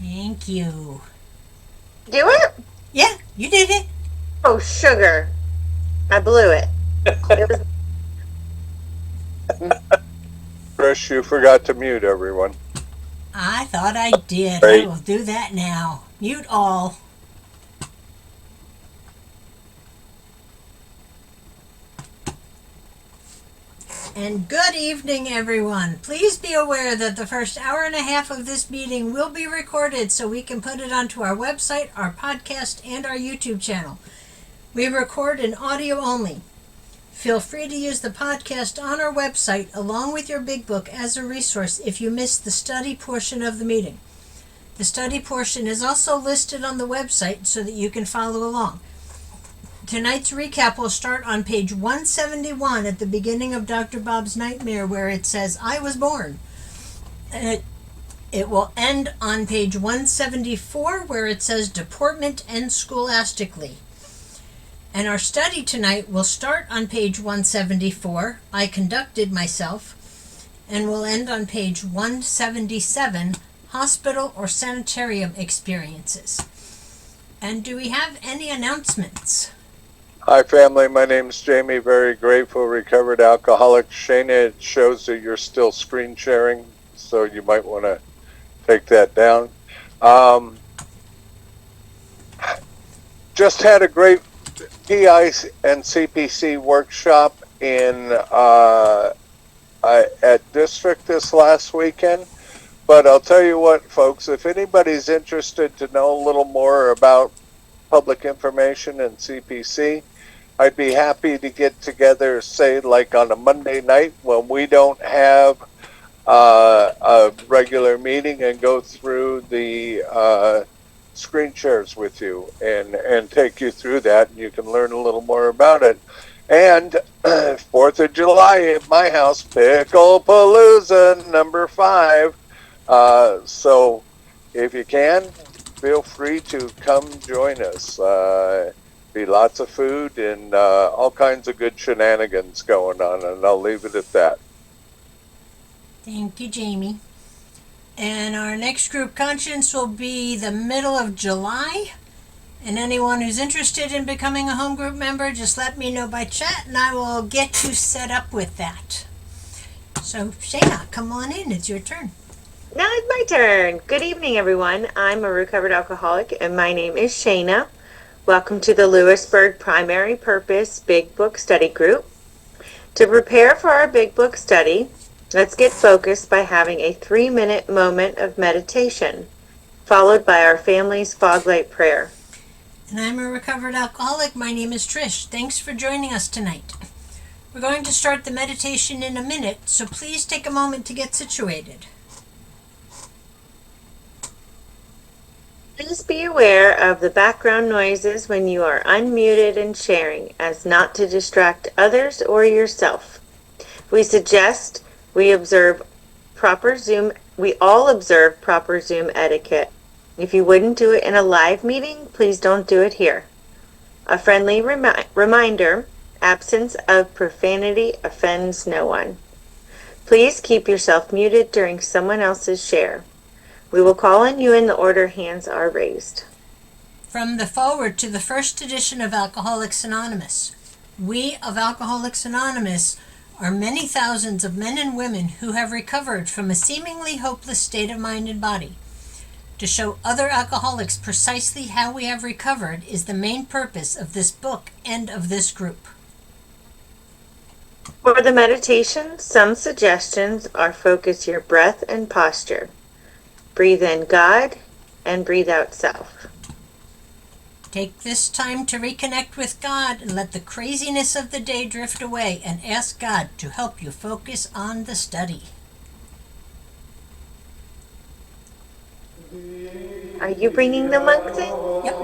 Thank you. Do it? Yeah, you did it. Oh, sugar. I blew it. It was. Chris, you forgot to mute everyone. I thought I did. I Great. will do that now. Mute all. And good evening, everyone. Please be aware that the first hour and a half of this meeting will be recorded so we can put it onto our website, our podcast, and our YouTube channel. We record in audio only. Feel free to use the podcast on our website along with your big book as a resource if you missed the study portion of the meeting. The study portion is also listed on the website so that you can follow along. Tonight's recap will start on page 171 at the beginning of Dr. Bob's Nightmare, where it says, I was born. And it will end on page 174, where it says, Deportment and Scholastically. And our study tonight will start on page 174, I conducted myself, and will end on page 177, Hospital or Sanitarium Experiences. And do we have any announcements? Hi, family. My name's Jamie. Very grateful, recovered alcoholic. Shana, it shows that you're still screen sharing, so you might want to take that down. Just had a great PI and CPC workshop at District this last weekend. But I'll tell you what, folks, if anybody's interested to know a little more about public information and CPC, I'd be happy to get together, say, like on a Monday night when we don't have a regular meeting, and go through the screen shares with you and take you through that, and you can learn a little more about it. And 4th of July at my house, Pickle Palooza #5. So if you can, feel free to come join us. Be lots of food and all kinds of good shenanigans going on, and I'll leave it at that. Thank you, Jamie. And our next group conscience will be the middle of July. And anyone who's interested in becoming a home group member, just let me know by chat and I will get you set up with that. So, Shayna, come on in. It's your turn. Now it's my turn. Good evening, everyone. I'm a recovered alcoholic, and my name is Shayna. Welcome to the Lppbbsg Primary Purpose Big Book Study Group. To prepare for our Big Book study, let's get focused by having a 3-minute moment of meditation, followed by our family's fog light prayer. And I'm a recovered alcoholic. My name is Trish. Thanks for joining us tonight. We're going to start the meditation in a minute, so please take a moment to get situated. Please be aware of the background noises when you are unmuted and sharing, as not to distract others or yourself. We suggest we all observe proper Zoom etiquette. If you wouldn't do it in a live meeting, please don't do it here. A friendly reminder, absence of profanity offends no one. Please keep yourself muted during someone else's share. We will call on you in the order hands are raised. From the foreword to the first edition of Alcoholics Anonymous. We of Alcoholics Anonymous are many thousands of men and women who have recovered from a seemingly hopeless state of mind and body. To show other alcoholics precisely how we have recovered is the main purpose of this book and of this group. For the meditation, some suggestions are focus your breath and posture. Breathe in God and breathe out self. Take this time to reconnect with God and let the craziness of the day drift away and ask God to help you focus on the study. Are you bringing the monks in? Yep.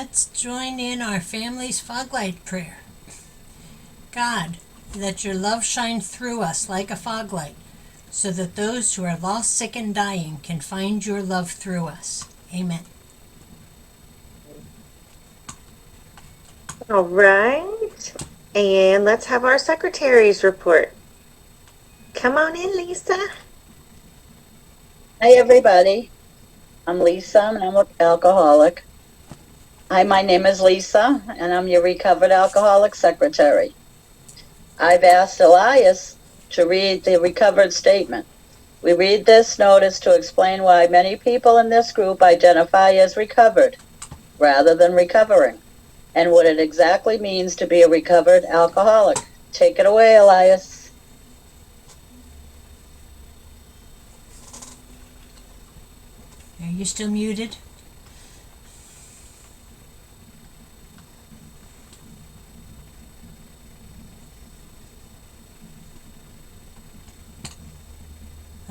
let's join in our family's fog light prayer. God, let your love shine through us like a fog light, so that those who are lost, sick, and dying can find your love through us. Amen. All right. And let's have our secretary's report. Come on in, Lisa. Hi, everybody. I'm Lisa, and I'm an alcoholic. Hi, my name is Lisa, and I'm your recovered alcoholic secretary. I've asked Elias to read the recovered statement. We read this notice to explain why many people in this group identify as recovered rather than recovering, and what it exactly means to be a recovered alcoholic. Take it away, Elias. Are you still muted?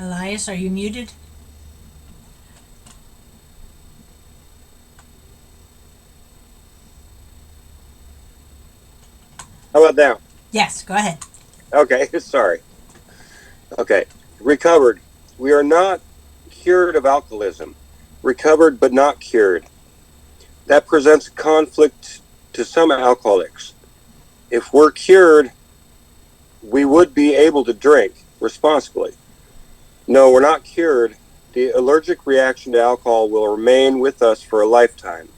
Elias, are you muted? How about now? Yes, go ahead. Okay, sorry. Okay, recovered. We are not cured of alcoholism. Recovered but not cured. That presents a conflict to some alcoholics. If we're cured, we would be able to drink responsibly. No, we're not cured. The allergic reaction to alcohol will remain with us for a lifetime.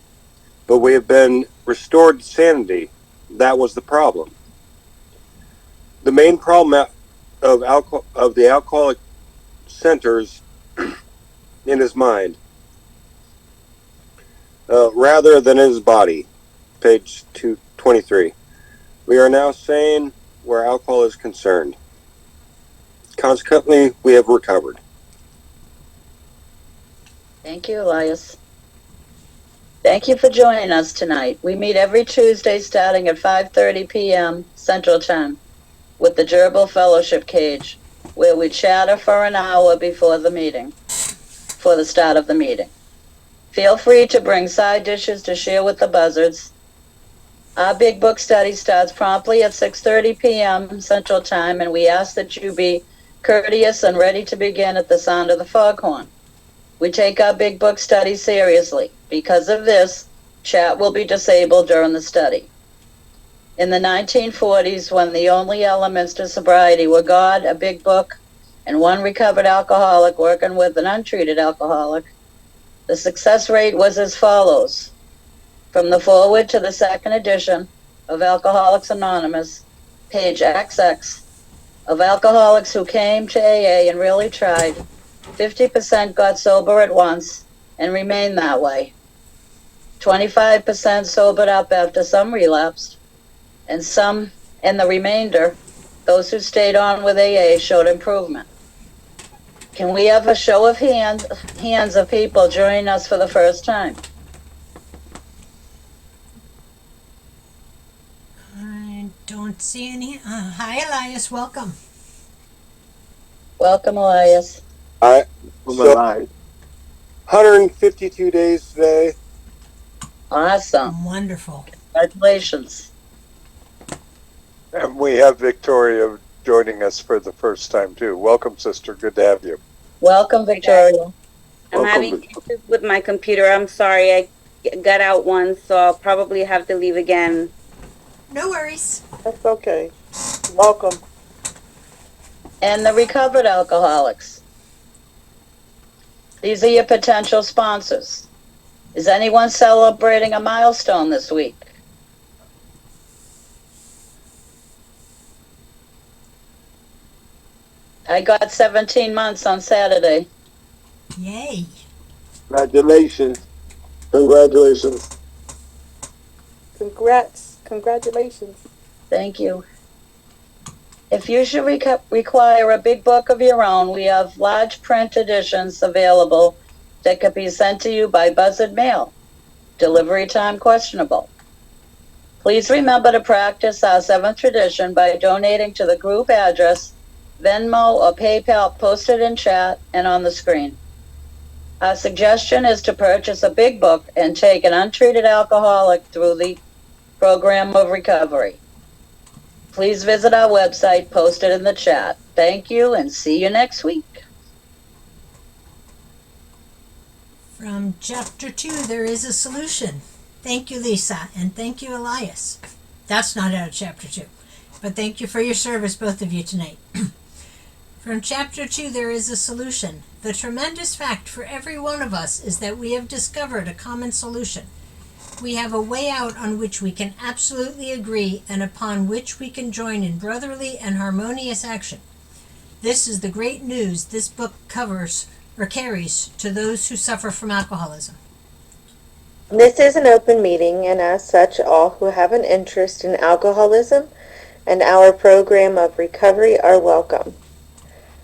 But we have been restored to sanity. That was the problem. The main problem of the alcoholic centers in his mind, rather than in his body. Page 223. We are now sane where alcohol is concerned. Consequently, we have recovered. Thank you, Elias. Thank you for joining us tonight. We meet every Tuesday starting at 5:30 p.m. Central Time with the Gerbil Fellowship Cage, where we chatter for an hour before the start of the meeting. Feel free to bring side dishes to share with the buzzards. Our Big Book study starts promptly at 6:30 p.m. Central Time, and we ask that you be courteous and ready to begin at the sound of the foghorn. We take our Big Book study seriously. Because of this, chat will be disabled during the study. In the 1940s, when the only elements to sobriety were God, a Big Book, and one recovered alcoholic working with an untreated alcoholic, the success rate was as follows. From the foreword to the second edition of Alcoholics Anonymous, page XX, of alcoholics who came to AA and really tried, 50% got sober at once and remained that way. 25% sobered up after some relapsed, and the remainder, those who stayed on with AA, showed improvement. Can we have a show of hands of people joining us for the first time? I don't see any. Hi, Elias. Welcome. Welcome, Elias. So, 152 days today. Awesome. Wonderful. Congratulations. And we have Victoria joining us for the first time, too. Welcome, sister. Good to have you. Welcome, Victoria. I'm having issues with my computer. I'm sorry. I got out once, so I'll probably have to leave again. No worries. That's okay. Welcome. And the recovered alcoholics. These are your potential sponsors. Is anyone celebrating a milestone this week? I got 17 months on Saturday. Yay. Congratulations. Congratulations. Congratulations. Thank you. If you should require a big book of your own, we have large print editions available that could be sent to you by buzzard mail. Delivery time questionable. Please remember to practice our 7th tradition by donating to the group address, Venmo or PayPal posted in chat and on the screen. Our suggestion is to purchase a big book and take an untreated alcoholic through the program of recovery. Please visit our website posted in the chat. Thank you and see you next week. From Chapter 2, There is a Solution. Thank you, Lisa, and thank you, Elias. That's not out of Chapter 2, but thank you for your service, both of you, tonight. From Chapter 2, There is a Solution. The tremendous fact for every one of us is that we have discovered a common solution. We have a way out on which we can absolutely agree and upon which we can join in brotherly and harmonious action. This is the great news this book covers or carries to those who suffer from alcoholism. This is an open meeting, and as such, all who have an interest in alcoholism and our program of recovery are welcome.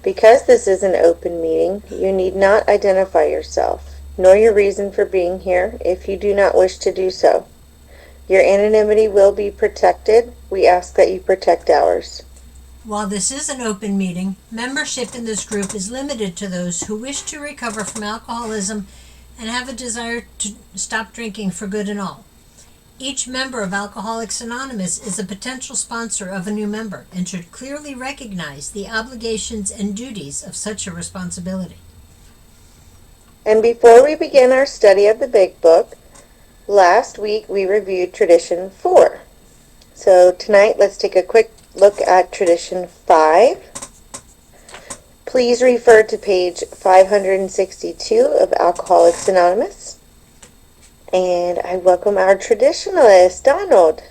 Because this is an open meeting, you need not identify yourself, nor your reason for being here if you do not wish to do so. Your anonymity will be protected. We ask that you protect ours. While this is an open meeting, membership in this group is limited to those who wish to recover from alcoholism and have a desire to stop drinking for good and all. Each member of Alcoholics Anonymous is a potential sponsor of a new member and should clearly recognize the obligations and duties of such a responsibility. And before we begin our study of the Big Book, last week we reviewed Tradition 4. So tonight let's take a quick look at Tradition 5. Please refer to page 562 of Alcoholics Anonymous. And I welcome our traditionalist, Donald.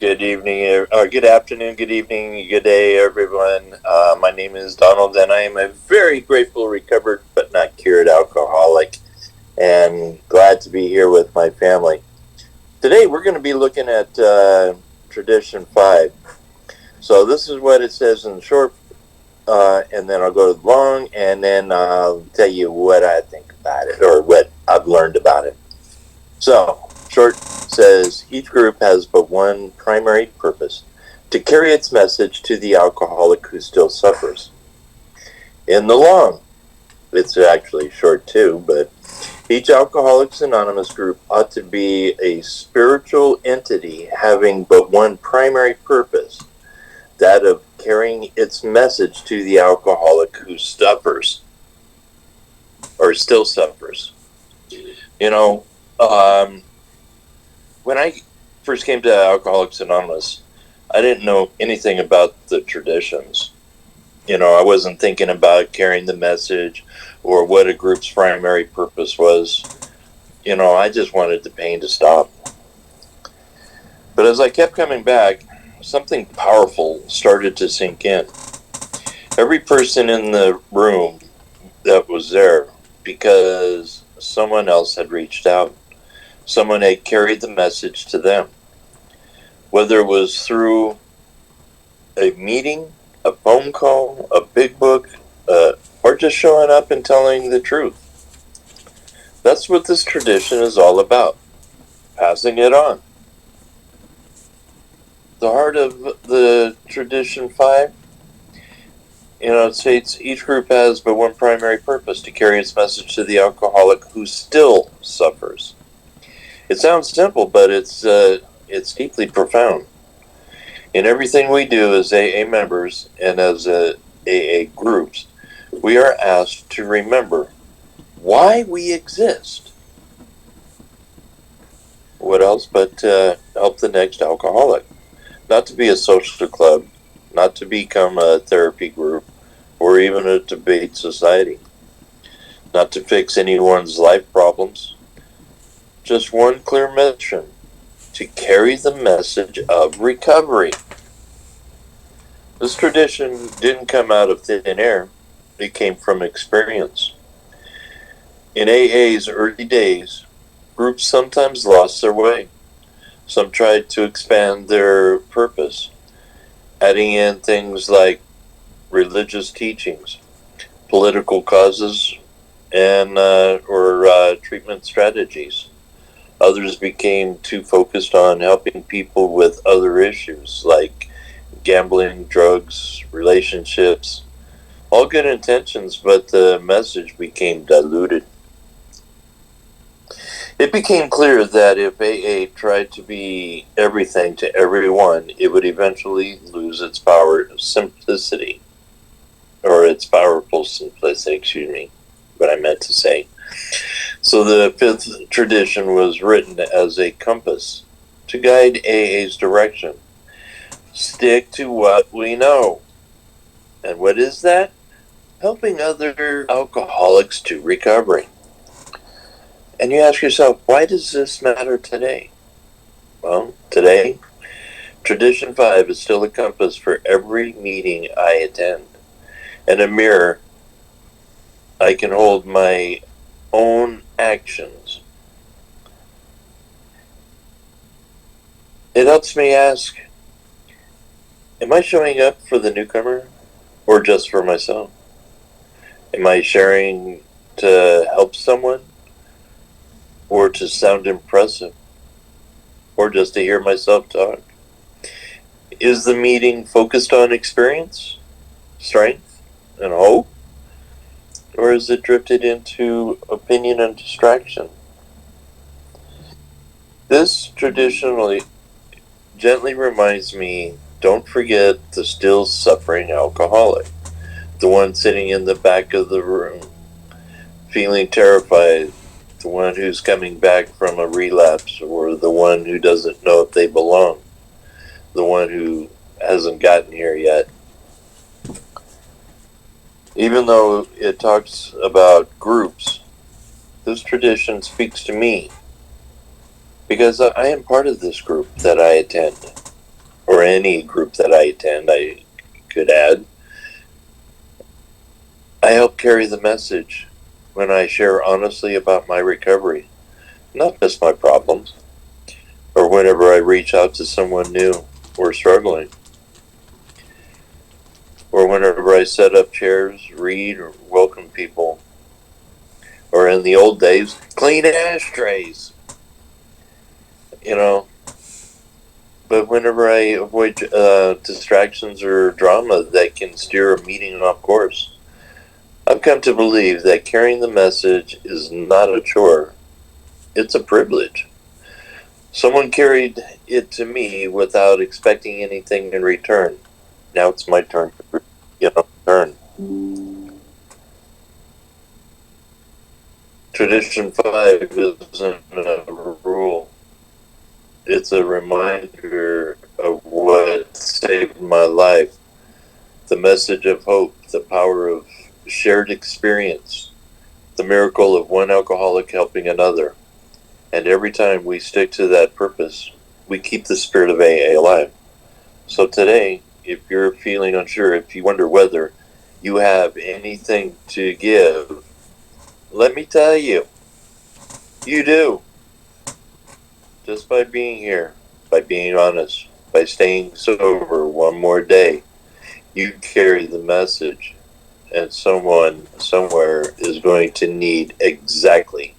Good evening, or good afternoon, good evening, good day, everyone. My name is Donald, and I am a very grateful, recovered, but not cured alcoholic, and glad to be here with my family. Today, we're going to be looking at Tradition 5. So this is what it says in short, and then I'll go to the long, and then I'll tell you what I think about it, or what I've learned about it. So, short says, each group has but one primary purpose, to carry its message to the alcoholic who still suffers. In the long, it's actually short too, but each Alcoholics Anonymous group ought to be a spiritual entity having but one primary purpose, that of carrying its message to the alcoholic who suffers, or still suffers. You know, when I first came to Alcoholics Anonymous, I didn't know anything about the traditions. You know, I wasn't thinking about carrying the message or what a group's primary purpose was. You know, I just wanted the pain to stop. But as I kept coming back, something powerful started to sink in. Every person in the room that was there, because someone else had reached out. Someone had carried the message to them. Whether it was through a meeting, a phone call, a big book, or just showing up and telling the truth. That's what this tradition is all about, passing it on. The heart of the Tradition 5, it states each group has but one primary purpose, to carry its message to the alcoholic who still suffers. It sounds simple, but it's deeply profound. In everything we do as AA members and as AA groups, we are asked to remember why we exist. What else but to help the next alcoholic? Not to be a social club, not to become a therapy group, or even a debate society. Not to fix anyone's life problems. Just one clear mission, to carry the message of recovery. This tradition didn't come out of thin air. It came from experience. In AA's early days, groups sometimes lost their way. Some tried to expand their purpose, adding in things like religious teachings, political causes, and or treatment strategies. Others became too focused on helping people with other issues like gambling, drugs, relationships, All good intentions, but the message became diluted. It became clear that if AA tried to be everything to everyone, it would eventually lose its power of simplicity. Or its powerful simplicity, excuse me, what I meant to say. So the fifth tradition was written as a compass to guide AA's direction. Stick to what we know. And what is that? Helping other alcoholics to recovery. And you ask yourself, why does this matter today? Well, today, Tradition 5 is still a compass for every meeting I attend, and a mirror I can hold my own actions. It helps me ask, am I showing up for the newcomer or just for myself? Am I sharing to help someone or to sound impressive or just to hear myself talk? Is the meeting focused on experience, strength, and hope? Or is it drifted into opinion and distraction? This traditionally gently reminds me, don't forget the still suffering alcoholic, the one sitting in the back of the room, feeling terrified, the one who's coming back from a relapse, or the one who doesn't know if they belong, the one who hasn't gotten here yet. Even though it talks about groups, this tradition speaks to me because I am part of this group that I attend, or any group that I attend, I could add. I help carry the message when I share honestly about my recovery, not just my problems, or whenever I reach out to someone new or struggling, or whenever I set up chairs, read, or welcome people, or in the old days, clean ashtrays, you know. But whenever I avoid distractions or drama that can steer a meeting off course, I've come to believe that carrying the message is not a chore, it's a privilege. Someone carried it to me without expecting anything in return. Now it's my turn to return. Tradition 5 isn't a rule. It's a reminder of what saved my life. The message of hope, the power of shared experience, the miracle of one alcoholic helping another. And every time we stick to that purpose, we keep the spirit of AA alive. So today, if you're feeling unsure, if you wonder whether you have anything to give, let me tell you, you do. Just by being here, by being honest, by staying sober one more day, you carry the message, and someone somewhere is going to need exactly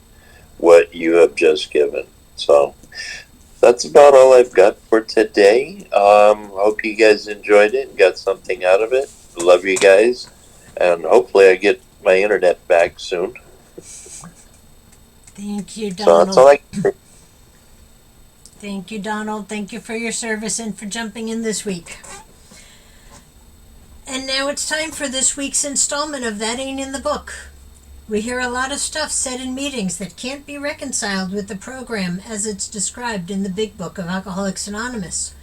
what you have just given. So that's about all I've got for today. Hope you guys enjoyed it and got something out of it. Love you guys, and hopefully I get my internet back soon. Thank you, So Donald. that's all I can. Thank you, Donald. Thank you for your service and for jumping in this week. And now it's time for this week's installment of That Ain't in the Book. We hear a lot of stuff said in meetings that can't be reconciled with the program as it's described in the Big Book of Alcoholics Anonymous.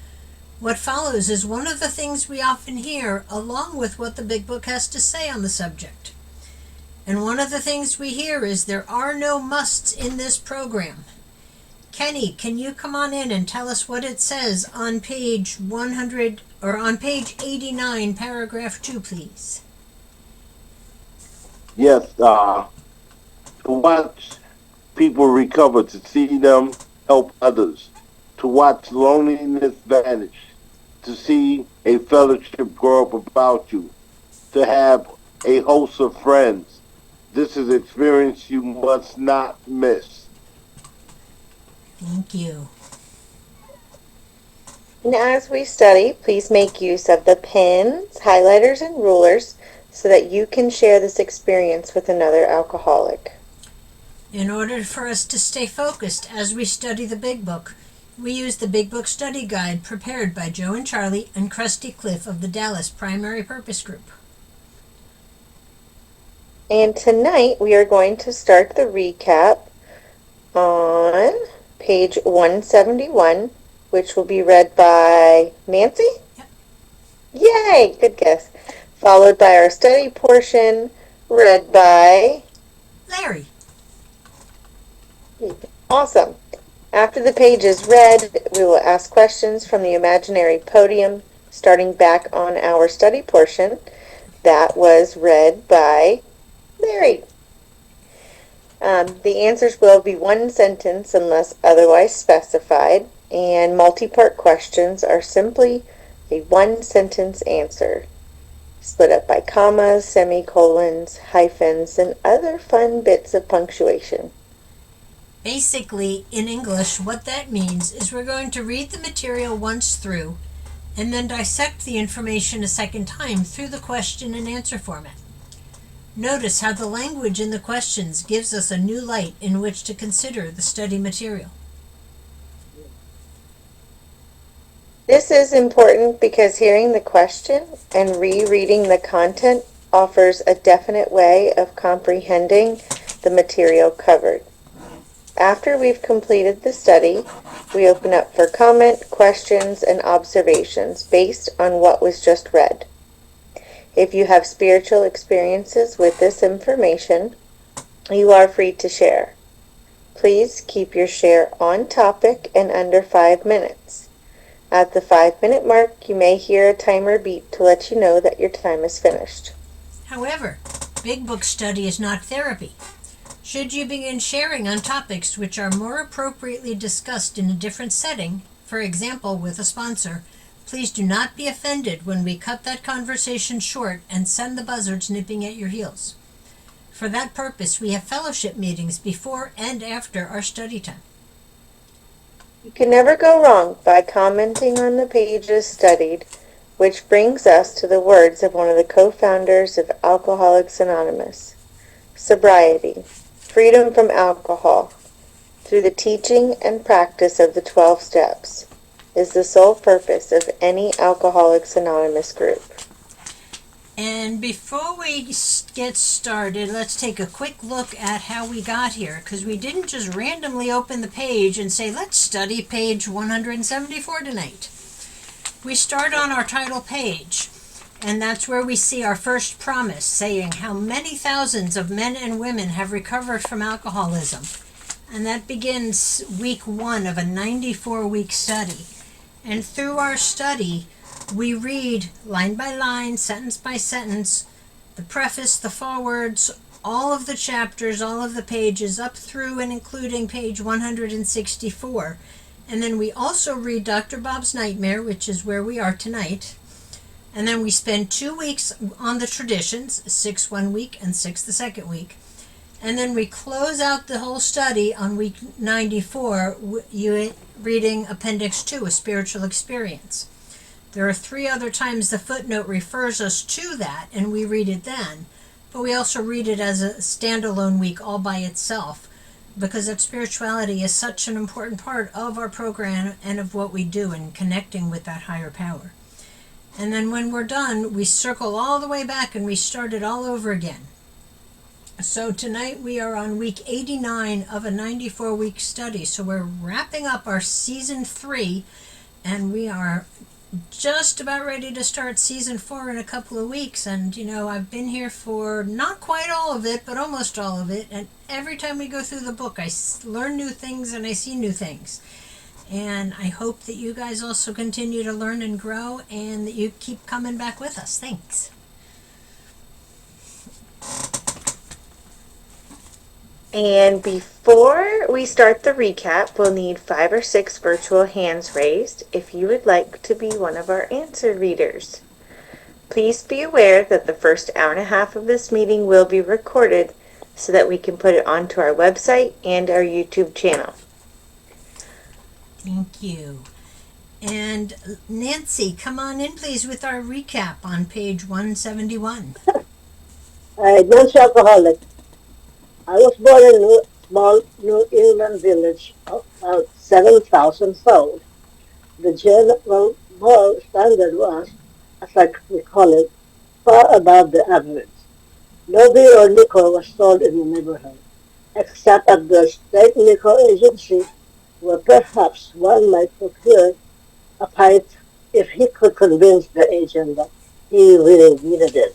What follows is one of the things we often hear, along with what the Big Book has to say on the subject. And one of the things we hear is there are no musts in this program. Kenny, can you come on in and tell us what it says on page 100 or on page 89, paragraph 2, please? Yes, to watch people recover, to see them help others, to watch loneliness vanish, to see a fellowship grow up about you, to have a host of friends. This is an experience you must not miss. Thank you. And as we study, please make use of the pens, highlighters, and rulers so that you can share this experience with another alcoholic. In order for us to stay focused as we study the Big Book, we use the Big Book Study Guide prepared by Joe and Charlie and Krusty Cliff of the Dallas Primary Purpose Group. And tonight we are going to start the recap on page 171, which will be read by Nancy? Yep. Yay! Good guess. Followed by our study portion, read by Larry. Awesome. After the page is read, we will ask questions from the imaginary podium, starting back on our study portion. That was read by Larry. The answers will be one sentence unless otherwise specified, and multi-part questions are simply a one-sentence answer, split up by commas, semicolons, hyphens, and other fun bits of punctuation. Basically, in English, what that means is we're going to read the material once through and then dissect the information a second time through the question and answer format. Notice how the language in the questions gives us a new light in which to consider the study material. This is important because hearing the question and rereading the content offers a definite way of comprehending the material covered. After we've completed the study, we open up for comment, questions, and observations based on what was just read. If you have spiritual experiences with this information, you are free to share. Please keep your share on topic and under 5 minutes. At the 5-minute mark, you may hear a timer beep to let you know that your time is finished. However, Big Book study is not therapy. Should you begin sharing on topics which are more appropriately discussed in a different setting, for example with a sponsor, please do not be offended when we cut that conversation short and send the buzzards nipping at your heels. For that purpose, we have fellowship meetings before and after our study time. You can never go wrong by commenting on the pages studied, which brings us to the words of one of the co-founders of Alcoholics Anonymous. Sobriety, freedom from alcohol, through the teaching and practice of the 12 steps, is the sole purpose of any Alcoholics Anonymous group. And before we get started, let's take a quick look at how we got here, because we didn't just randomly open the page and say, let's study page 174 tonight. We start on our title page, and that's where we see our first promise, saying how many thousands of men and women have recovered from alcoholism. And that begins week 1 of a 94-week study. And through our study, we read line by line, sentence by sentence, the preface, the forewords, all of the chapters, all of the pages, up through and including page 164. And then we also read Dr. Bob's Nightmare, which is where we are tonight. And then we spend 2 weeks on the traditions, 6 one week and 6 the second week. And then we close out the whole study on week 94, reading Appendix 2, A Spiritual Experience. There are 3 other times the footnote refers us to that, and we read it then. But we also read it as a standalone week all by itself, because that spirituality is such an important part of our program and of what we do in connecting with that higher power. And then when we're done, we circle all the way back and we start it all over again. So tonight we are on week 89 of a 94-week study. So we're wrapping up our season 3, and we are just about ready to start season 4 in a couple of weeks. And you know, I've been here for not quite all of it, but almost all of it. And every time we go through the book, I learn new things and I see new things. And I hope that you guys also continue to learn and grow, and that you keep coming back with us. Thanks. And before we start the recap, we'll need 5 or 6 virtual hands raised if you would like to be one of our answer readers. Please be aware that the first hour and a half of this meeting will be recorded so that we can put it onto our website and our YouTube channel. Thank you. And Nancy, come on in please with our recap on page 171. A non-alcoholic. I was born in a small New England village of about 7,000 souls. The general moral standard was, as I recall it, far above the average. No beer or liquor was sold in the neighborhood, except at the state liquor agency, where perhaps one might procure a pint if he could convince the agent that he really needed it.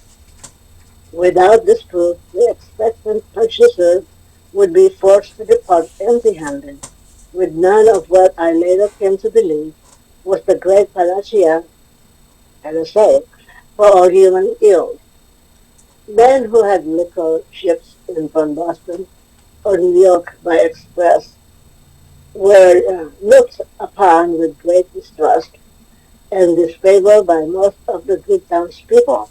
Without this proof, the expectant purchaser would be forced to depart empty-handed, with none of what I later came to believe was the great panacea, NSA, for all human ills. Men who had liquor ships in from Boston or New York by express were looked upon with great distrust and disfavor by most of the good townspeople.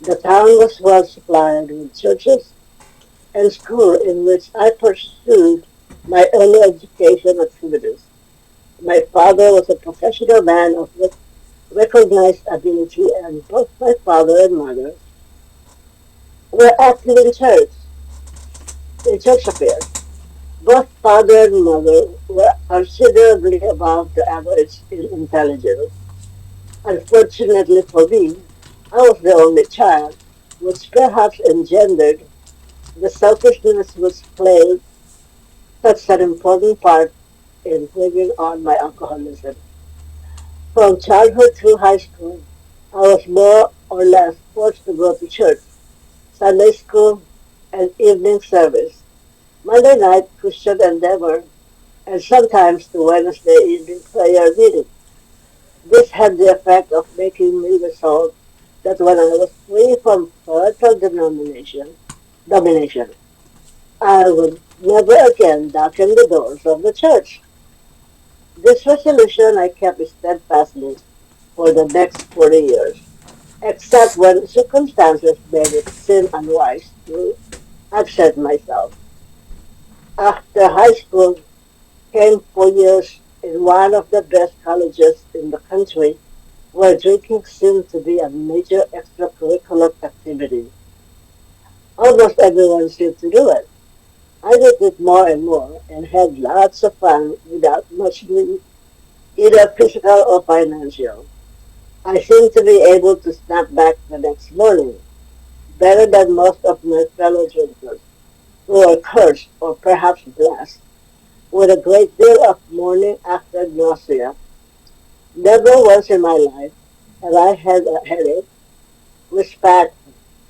The town was well supplied with churches and school in which I pursued my early education activities. My father was a professional man of recognized ability, and both my father and mother were active in church affairs. Both father and mother were considerably above the average in intelligence. Unfortunately for me, I was the only child, which perhaps engendered the selfishness which played such an important part in bringing on my alcoholism. From childhood through high school, I was more or less forced to go to church, Sunday school, and evening service, Monday night Christian endeavor, and sometimes the Wednesday evening prayer meeting. This had the effect of making me resolve that when I was free from parental domination, I would never again darken the doors of the church. This resolution I kept steadfastly for the next 40 years, except when circumstances made it seem unwise to absent myself. After high school came 4 years in one of the best colleges in the country, where drinking seemed to be a major extracurricular activity. Almost everyone seemed to do it. I did it more and more and had lots of fun without much need, either physical or financial. I seemed to be able to snap back the next morning, better than most of my fellow drinkers, who were cursed or perhaps blessed with a great deal of morning after nausea. Never once in my life have I had a headache, which fact,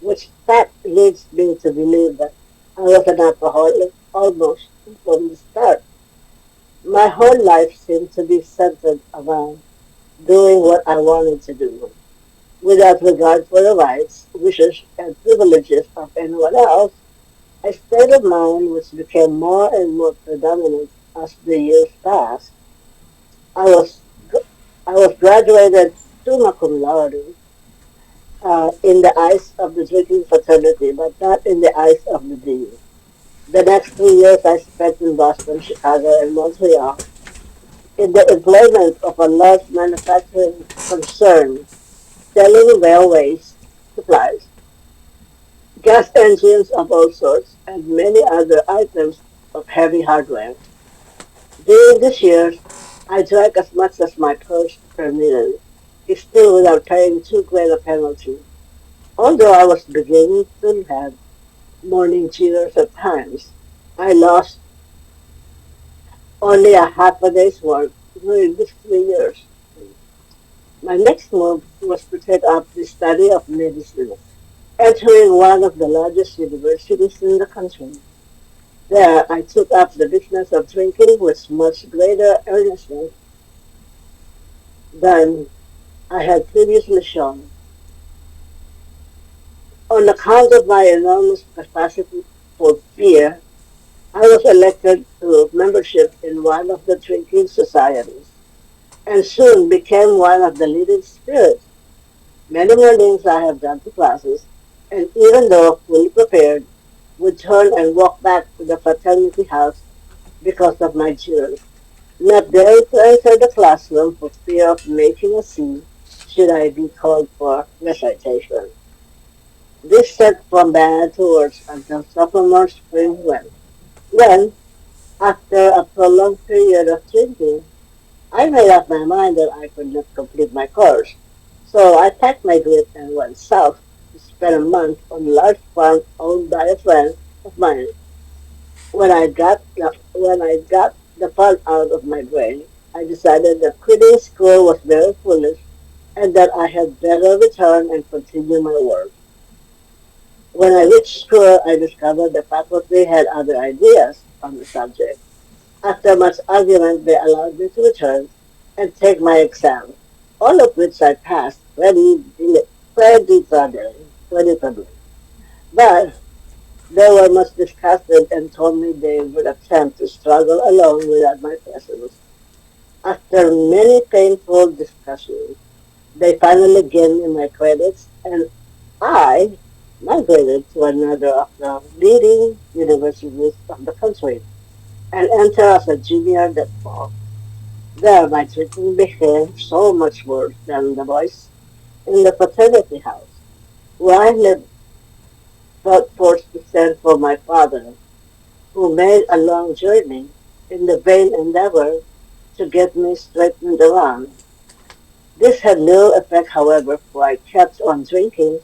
which fact leads me to believe that I was an alcoholic almost from the start. My whole life seemed to be centered around doing what I wanted to do, without regard for the rights, wishes, and privileges of anyone else, a state of mind which became more and more predominant as the years passed. I was I was graduated summa cum laude in the eyes of the drinking fraternity, but not in the eyes of the dean. The next 3 years I spent in Boston, Chicago, and Montreal in the employment of a large manufacturing concern selling railways supplies, gas engines of all sorts, and many other items of heavy hardware. During these years, I drank as much as my purse permitted, still without paying too great a penalty. Although I was beginning to have morning jitters at times, I lost only a half a day's work during these 3 years. My next move was to take up the study of medicine, entering one of the largest universities in the country. There, I took up the business of drinking with much greater earnestness than I had previously shown. On account of my enormous capacity for fear, I was elected to membership in one of the drinking societies, and soon became one of the leading spirits. Many mornings I have gone to classes, and even though fully prepared, would turn and walk back to the fraternity house because of my jitters, not daring to enter the classroom for fear of making a scene should I be called for recitation. This set from bad to worse until sophomore spring when, after a prolonged period of drinking, I made up my mind that I could not complete my course. So I packed my grip and went south to spend a month on a large farm owned by a friend of mine. When I got the fun out of my brain, I decided that quitting school was very foolish and that I had better return and continue my work. When I reached school, I discovered the faculty had other ideas on the subject. After much argument, they allowed me to return and take my exam, all of which I passed creditably. But they were much disgusted and told me they would attempt to struggle alone without my presence. After many painful discussions, they finally gave me my credits and I migrated to another of the leading universities of the country and entered as a junior that fall. There, my treatment became so much worse than the boys in the fraternity house, where I lived, felt forced to send for my father, who made a long journey in the vain endeavor to get me straightened around. This had little effect, however, for I kept on drinking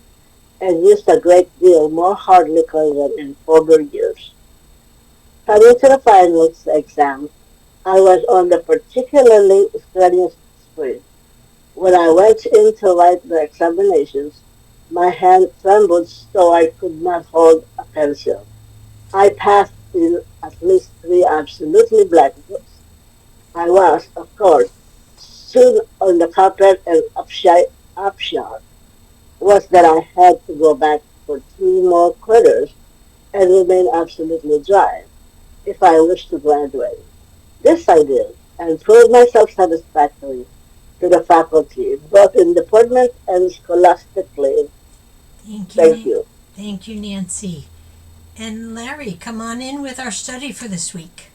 and used a great deal more hard liquor than in former years. Coming to the finals exam, I was on the particularly strenuous spree. When I went in to write the examinations, my hand trembled so I could not hold a pencil. I passed in at least three absolutely blank books. I was, of course, soon on the carpet and upshot was that I had to go back for three more quarters and remain absolutely dry if I wished to graduate. This I did, and proved myself satisfactory to the faculty, both in deportment and scholastically. Thank you, Thank you. thank you, Nancy. And Larry, come on in with our study for this week.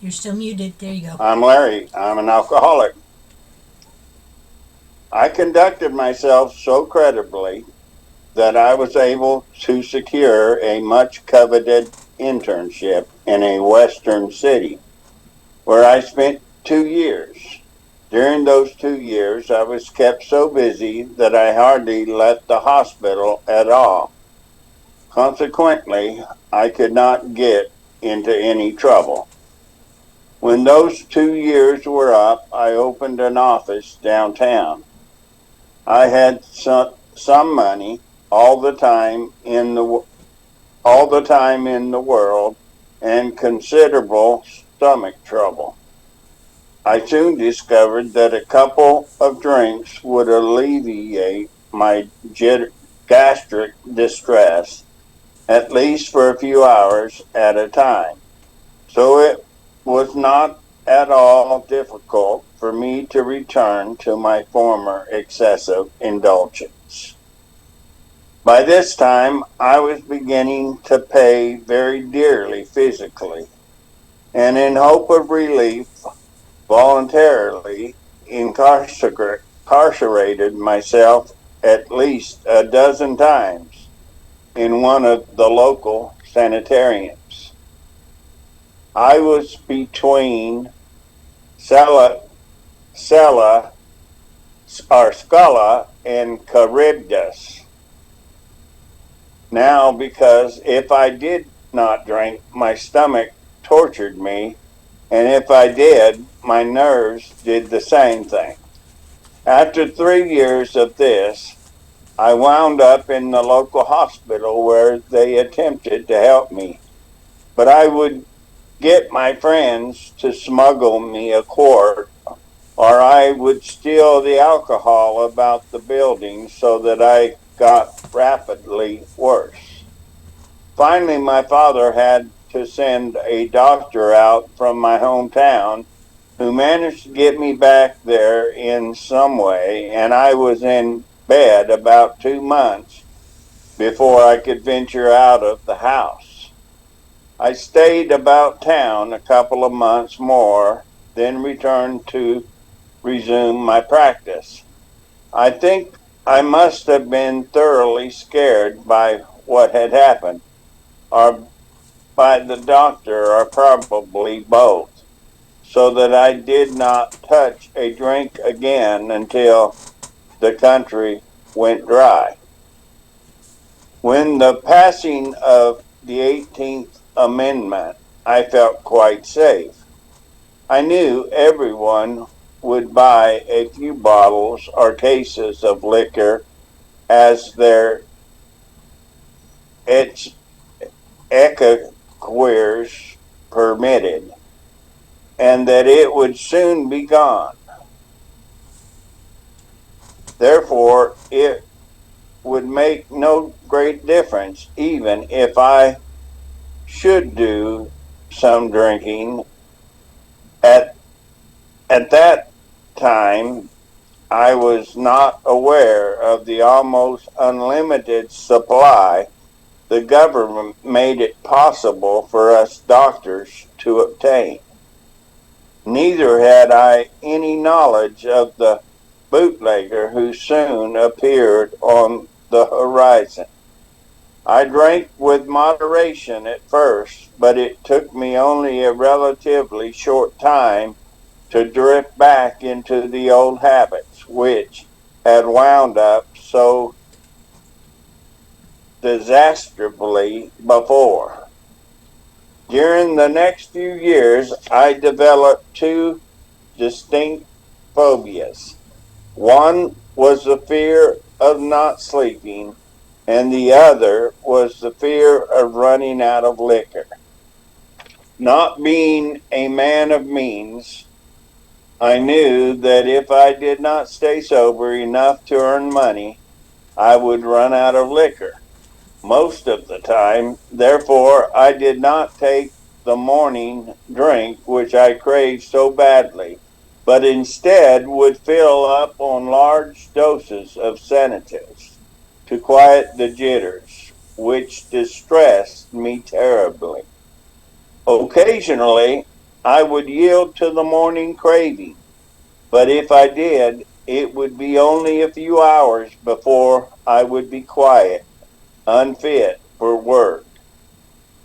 You're still muted. There you go. I'm Larry. I'm an alcoholic. I conducted myself so creditably that I was able to secure a much coveted internship in a western city where I spent 2 years. During those 2 years, I was kept so busy that I hardly left the hospital at all. Consequently, I could not get into any trouble. When those 2 years were up, I opened an office downtown. I had some money all the time in the world and considerable stomach trouble. I soon discovered that a couple of drinks would alleviate my gastric distress, at least for a few hours at a time. So it was not at all difficult for me to return to my former excessive indulgence. By this time, I was beginning to pay very dearly physically, and in hope of relief, voluntarily incarcerated myself at least a dozen times in one of the local sanitariums. I was between Scala and Charybdis now because if I did not drink, my stomach tortured me, and if I did, my nerves did the same thing. After 3 years of this, I wound up in the local hospital where they attempted to help me, but I would get my friends to smuggle me a quart, or I would steal the alcohol about the building so that I got rapidly worse. Finally, my father had to send a doctor out from my hometown who managed to get me back there in some way, and I was in bed about 2 months before I could venture out of the house. I stayed about town a couple of months more, then returned to resume my practice. I think I must have been thoroughly scared by what had happened, or by the doctor, or probably both, so that I did not touch a drink again until the country went dry. When the passing of the 18th Amendment, I felt quite safe. I knew everyone would buy a few bottles or cases of liquor as their equires permitted, and that it would soon be gone. Therefore, it would make no great difference, even if I should do some drinking. At, at that time, I was not aware of the almost unlimited supply the government made it possible for us doctors to obtain. Neither had I any knowledge of the bootlegger who soon appeared on the horizon. I drank with moderation at first, but it took me only a relatively short time to drift back into the old habits, which had wound up so disastrously before. During the next few years, I developed two distinct phobias. One was the fear of not sleeping, and the other was the fear of running out of liquor. Not being a man of means, I knew that if I did not stay sober enough to earn money, I would run out of liquor most of the time. Therefore, I did not take the morning drink which I craved so badly, but instead would fill up on large doses of sedatives to quiet the jitters, which distressed me terribly. Occasionally, I would yield to the morning craving, but if I did, it would be only a few hours before I would be quiet, unfit for work.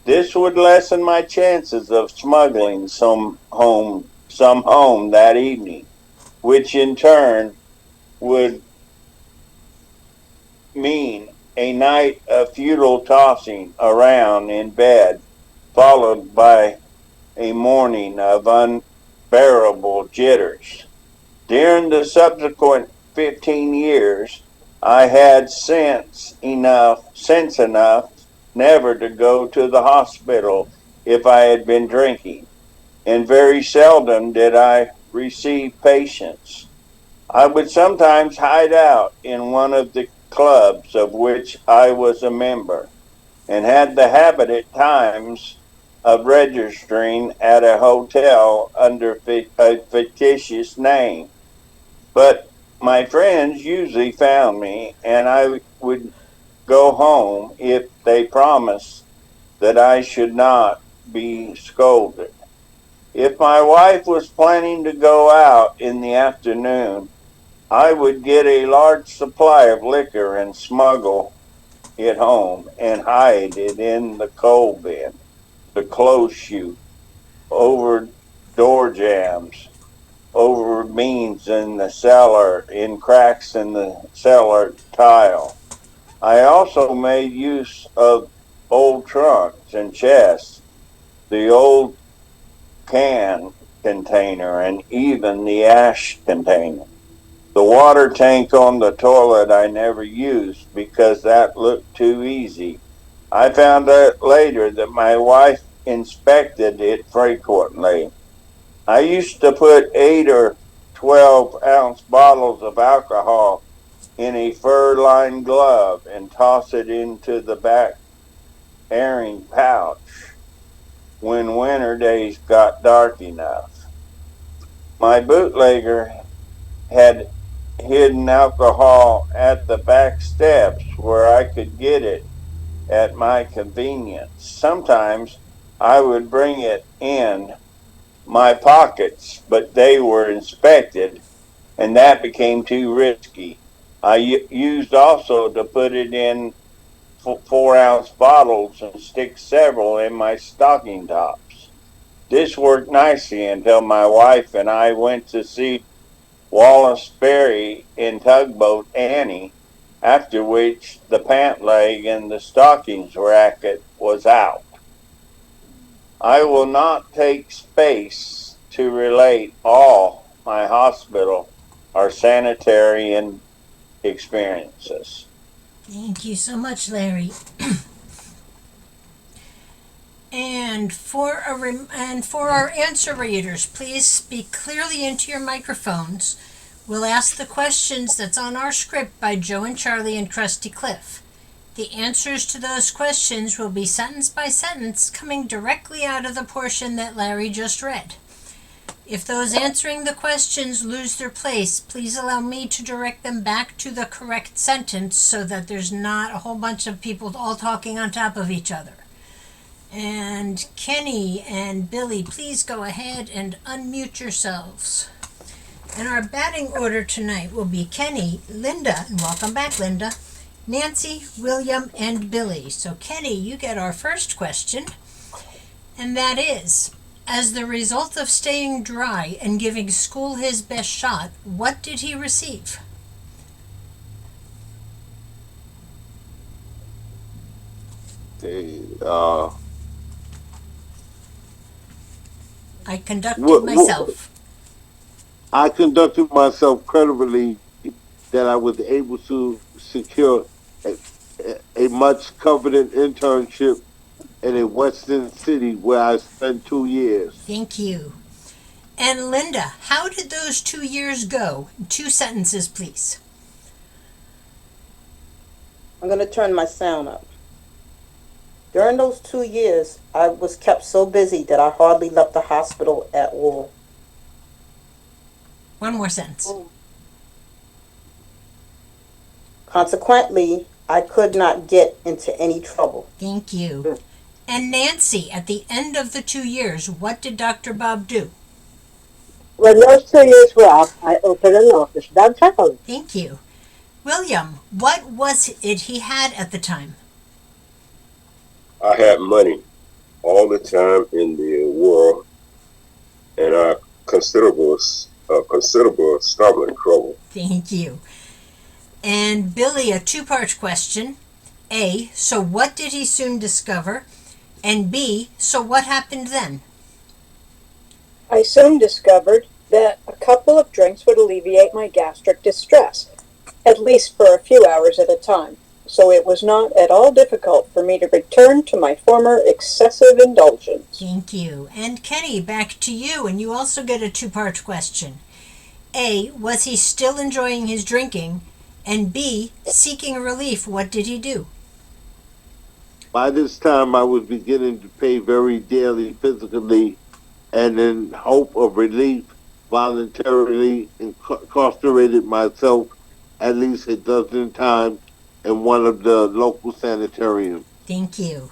This would lessen my chances of smuggling some home that evening, which in turn would mean a night of futile tossing around in bed, followed by a morning of unbearable jitters. During the subsequent 15 years, I had sense enough never to go to the hospital if I had been drinking, and very seldom did I receive patients. I would sometimes hide out in one of the clubs of which I was a member, and had the habit at times of registering at a hotel under a fictitious name. But my friends usually found me, and I would go home if they promised that I should not be scolded. If my wife was planning to go out in the afternoon, I would get a large supply of liquor and smuggle it home and hide it in the coal bin, the clothes chute, over door jambs, over beams in the cellar, in cracks in the cellar tile. I also made use of old trunks and chests, the old can container, and even the ash container. The water tank on the toilet I never used because that looked too easy. I found out later that my wife inspected it frequently. I used to put 8 or 12 ounce bottles of alcohol in a fur lined glove and toss it into the back airing pouch when winter days got dark enough. My bootlegger had hidden alcohol at the back steps where I could get it at my convenience. Sometimes I would bring it in my pockets, but they were inspected and that became too risky. I used also to put it in 4-ounce bottles and stick several in my stocking tops. This worked nicely until my wife and I went to see Wallace Berry in Tugboat Annie, after which the pant leg and the stockings racket was out. I will not take space to relate all my hospital or sanitarian experiences. Thank you so much, Larry. And for our answer readers, please speak clearly into your microphones. We'll ask the questions that's on our script by Joe and Charlie and Krusty Cliff. The answers to those questions will be sentence by sentence, coming directly out of the portion that Larry just read. If those answering the questions lose their place, please allow me to direct them back to the correct sentence so that there's not a whole bunch of people all talking on top of each other. And Kenny and Billy, please go ahead and unmute yourselves. And our batting order tonight will be Kenny, Linda, and welcome back, Linda, Nancy, William, and Billy. So Kenny, you get our first question, and that is, as the result of staying dry and giving school his best shot, what did he receive? I conducted myself. I conducted myself credibly that I was able to secure a much coveted internship in a Western city where I spent 2 years. Thank you. And Linda, how did those 2 years go? 2 sentences, please. I'm going to turn my sound up. During those 2 years, I was kept so busy that I hardly left the hospital at all. One more sentence. Consequently, I could not get into any trouble. Thank you. And Nancy, at the end of the 2 years, what did Dr. Bob do? When those 2 years were up, I opened an office downtown. Thank you. William, what was it he had at the time? I had money all the time in the world, and a considerable stomach trouble. Thank you. And Billy, a 2-part question. A, so what did he soon discover? And B, so what happened then? I soon discovered that a couple of drinks would alleviate my gastric distress, at least for a few hours at a time. So it was not at all difficult for me to return to my former excessive indulgence. Thank you. And Kenny, back to you, and you also get a 2-part question. A, was he still enjoying his drinking? And B, seeking relief, what did he do? By this time, I was beginning to pay very dearly physically, and in hope of relief, voluntarily incarcerated myself at least a dozen times in one of the local sanitariums. Thank you.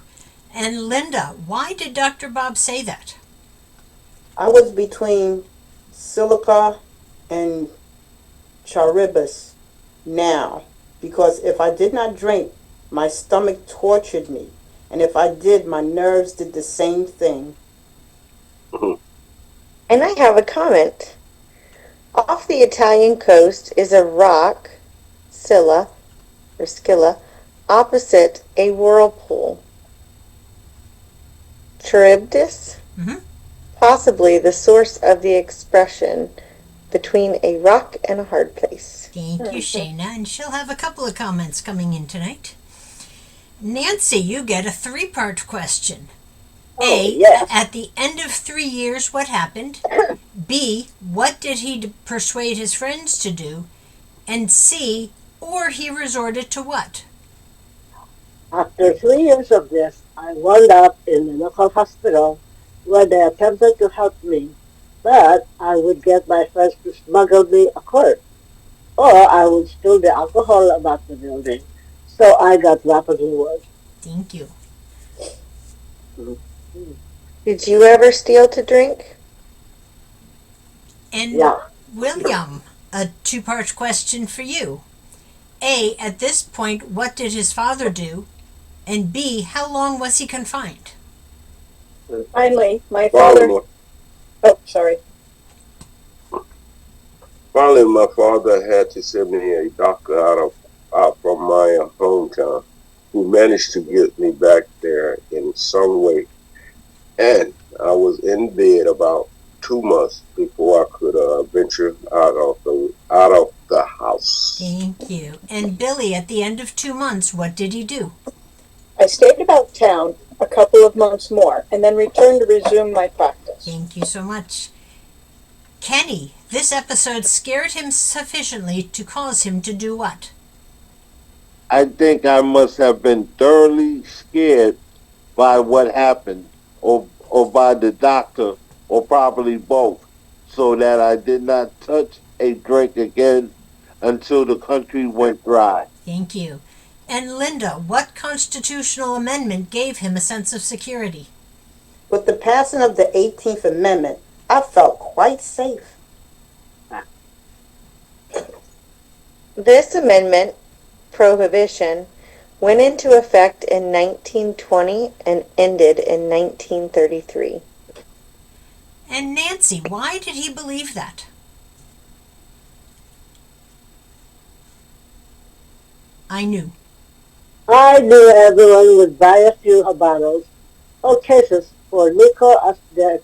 And Linda, why did Dr. Bob say that? I was between silica and charybdis now, because if I did not drink, my stomach tortured me, and if I did, my nerves did the same thing. And I have a comment. Off the Italian coast is a rock, Scylla, opposite a whirlpool. Charybdis? Possibly the source of the expression between a rock and a hard place. Thank you, Shayna, and she'll have a couple of comments coming in tonight. Nancy, you get a 3-part question. A, yes. At the end of 3 years, what happened? B, what did he persuade his friends to do? And C, or he resorted to what? After 3 years of this, I wound up in the local hospital where they attempted to help me, but I would get my friends to smuggle me a quart, or I would spill the alcohol about the building. So I got rapidly worse. Thank you. Did you ever steal to drink? And Yeah. William, a two-part question for you. A, at this point, what did his father do? And B, how long was he confined? Finally, my father. Oh, sorry. Finally, my father had to send me a doctor out from my hometown, who managed to get me back there in some way. And I was in bed about 2 months before I could venture out of the house. Thank you. And Billy, at the end of 2 months, what did he do? I stayed about town a couple of months more and then returned to resume my practice. Thank you so much. Kenny, this episode scared him sufficiently to cause him to do what? I think I must have been thoroughly scared by what happened, or by the doctor, or probably both, so that I did not touch a drink again until the country went dry. Thank you. And Linda, what constitutional amendment gave him a sense of security? With the passing of the 18th Amendment, I felt quite safe. This amendment, prohibition, went into effect in 1920 and ended in 1933. And Nancy, why did he believe that? I knew. I knew everyone would buy a few habanos or cases for liquor as their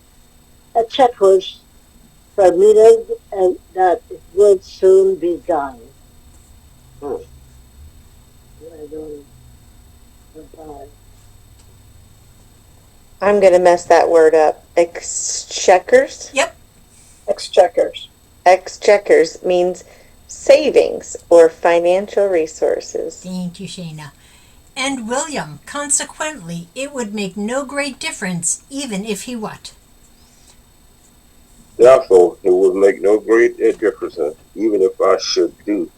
checkers permitted, and that it would soon be done. I'm going to mess that word up. Exchequers? Yep. Exchequers. Exchequers means savings or financial resources. Thank you, Shayna. And William, consequently, it would make no great difference even if he what? Therefore, it would make no great difference, even if I should do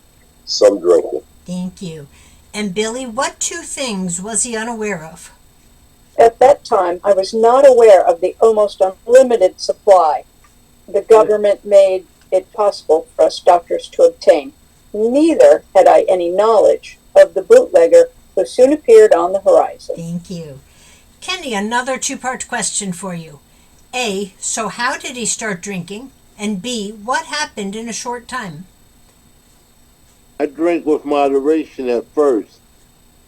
some drinking. Thank you. And Billy, what two things was he unaware of? At that time, I was not aware of the almost unlimited supply the government made it possible for us doctors to obtain. Neither had I any knowledge of the bootlegger who soon appeared on the horizon. Thank you. Kenny, another two-part question for you. A, so how did he start drinking? And B, what happened in a short time? I drank with moderation at first,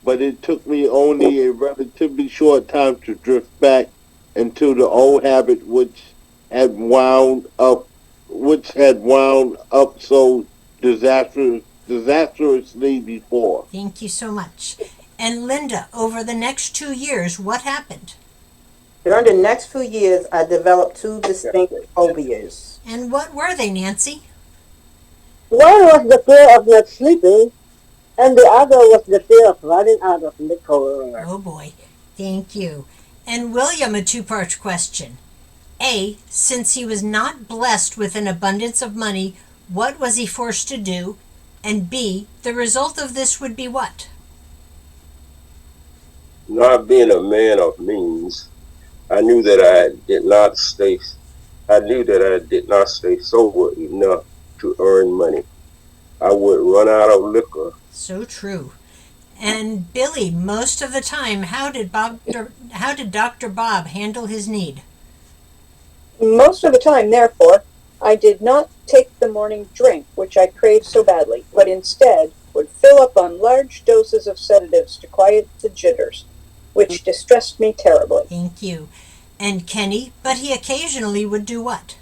but it took me only a relatively short time to drift back into the old habit which had wound up so disastrously before. Thank you so much. And Linda, over the next 2 years, what happened? During the next few years, I developed two distinct phobias. And what were they, Nancy? One was the fear of not sleeping, and the other was the fear of running out of liquor. Oh boy, thank you. And William, a two-part question. A, since he was not blessed with an abundance of money, what was he forced to do? And B, the result of this would be what? Not being a man of means, I knew that I did not stay sober enough to earn money. I would run out of liquor. So true. And Billy, most of the time, how did Dr. Bob handle his need? Most of the time, therefore, I did not take the morning drink, which I craved so badly, but instead would fill up on large doses of sedatives to quiet the jitters, which distressed me terribly. Thank you. And Kenny, but he occasionally would do what?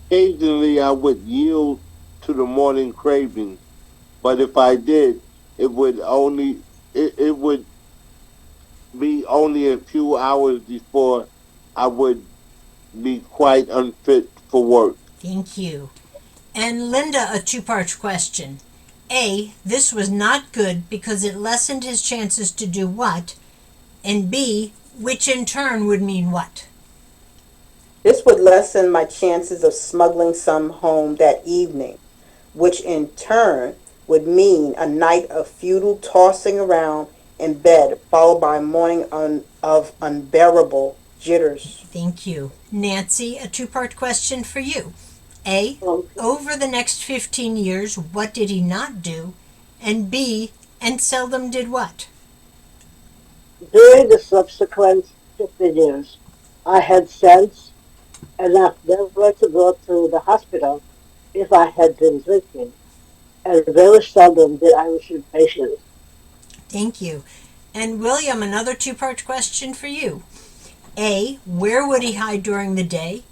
Occasionally I would yield to the morning craving, but if I did, it would be only a few hours before I would be quite unfit for work. Thank you. And Linda, a two-part question. A, this was not good because it lessened his chances to do what? And B, which in turn would mean what? This would lessen my chances of smuggling some home that evening, which in turn would mean a night of futile tossing around in bed, followed by a morning of unbearable jitters. Thank you. Nancy, a two-part question for you. A, Okay. over the next 15 years, what did he not do? And B, and seldom did what? During the subsequent 15 years, I had sense enough never to go to the hospital if I had been drinking, and very seldom did I receive patients. Thank you. And William, another two-part question for you. A, where would he hide during the day?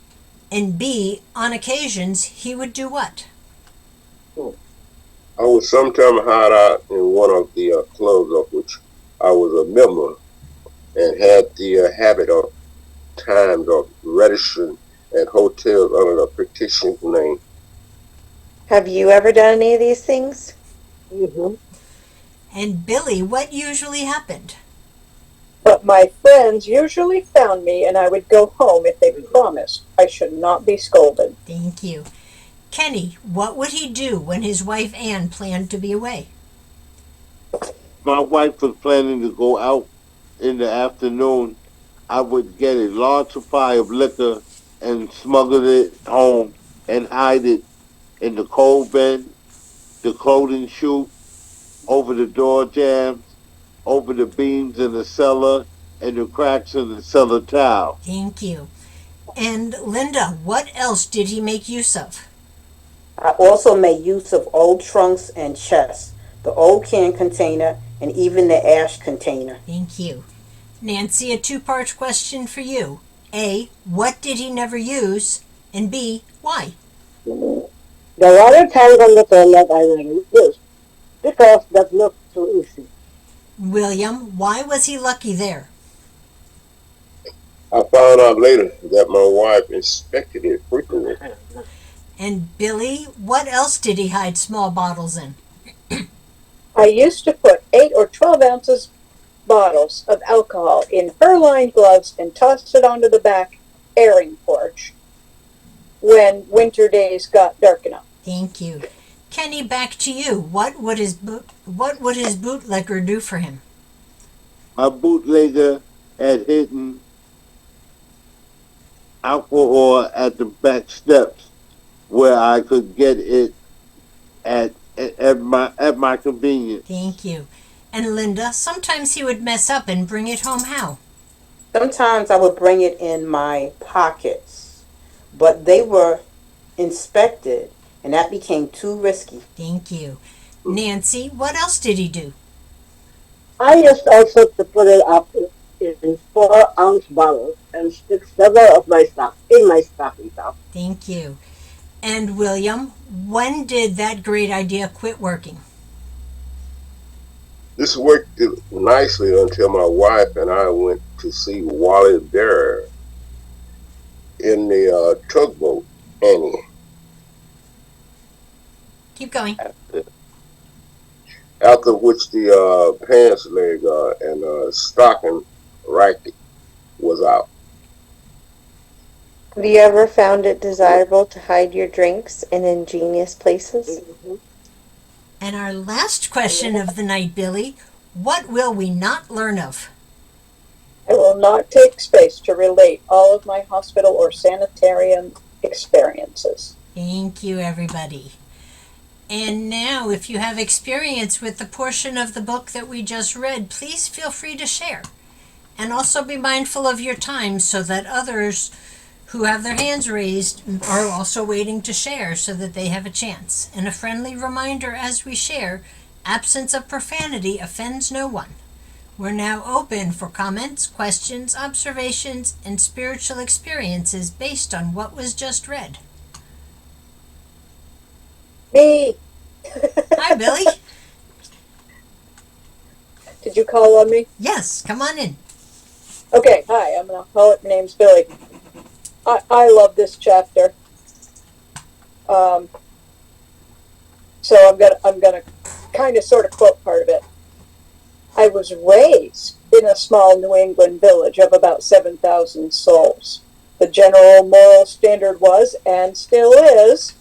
And B, on occasions, he would do what? I would sometimes hide out in one of the clubs of which I was a member and had the habit of times of registering at hotels under a fictitious name. Have you ever done any of these things? Hmm. And Billy, what usually happened? But my friends usually found me and I would go home if they promised I should not be scolded. Thank you. Kenny, what would he do when his wife Anne planned to be away? My wife was planning to go out in the afternoon. I would get a large supply of liquor and smuggle it home and hide it in the coal bin, the clothing chute, over the door jambs, over the beams in the cellar, and the cracks in the cellar tile. Thank you. And Linda, what else did he make use of? I also made use of old trunks and chests, the old can container, and even the ash container. Thank you. Nancy, a two-part question for you. A, what did he never use? And B, why? There were times on the toilet I never used, because that looked too easy. William, why was he lucky there? I found out later that my wife inspected it frequently. And Billy, what else did he hide small bottles in? I used to put 8 or 12 ounces bottles of alcohol in fur-lined gloves and toss it onto the back airing porch when winter days got dark enough. Thank you. Kenny, back to you. What would his bootlegger do for him? My bootlegger had hidden alcohol at the back steps where I could get it at my convenience. Thank you. And Linda, sometimes he would mess up and bring it home how? Sometimes I would bring it in my pockets, but they were inspected, and that became too risky. Thank you. Nancy, what else did he do? I used also to put it up in 4-ounce bottles and stick several of my stuff in my stocking top. Thank you. And William, when did that great idea quit working? This worked nicely until my wife and I went to see Wally Bear in the tugboat, Annie. Keep going. After which the pants leg and stocking racket was out. Have you ever found it desirable to hide your drinks in ingenious places? Mm-hmm. And our last question of the night, Billy, what will we not learn of? I will not take space to relate all of my hospital or sanitarium experiences. Thank you, everybody. And now, if you have experience with the portion of the book that we just read, please feel free to share. And also be mindful of your time so that others who have their hands raised are also waiting to share so that they have a chance. And a friendly reminder as we share, absence of profanity offends no one. We're now open for comments, questions, observations, and spiritual experiences based on what was just read. Me! Hi, Billy. Did you call on me? Yes, come on in. Okay, hi, I'm an alcoholic. My name's Billy. I love this chapter. So I'm gonna kind of sort of quote part of it. I was raised in a small New England village of about 7,000 souls. The general moral standard was, and still is,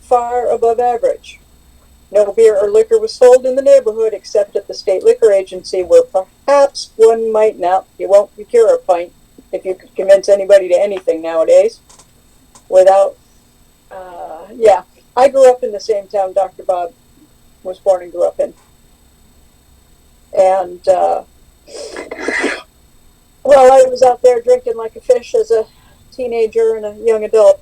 far above average. No beer or liquor was sold in the neighborhood except at the state liquor agency, where perhaps one might not, you won't procure a pint if you could convince anybody to anything nowadays, without Yeah, I grew up in the same town Dr. Bob was born and grew up in. And while I was out there drinking like a fish as a teenager and a young adult,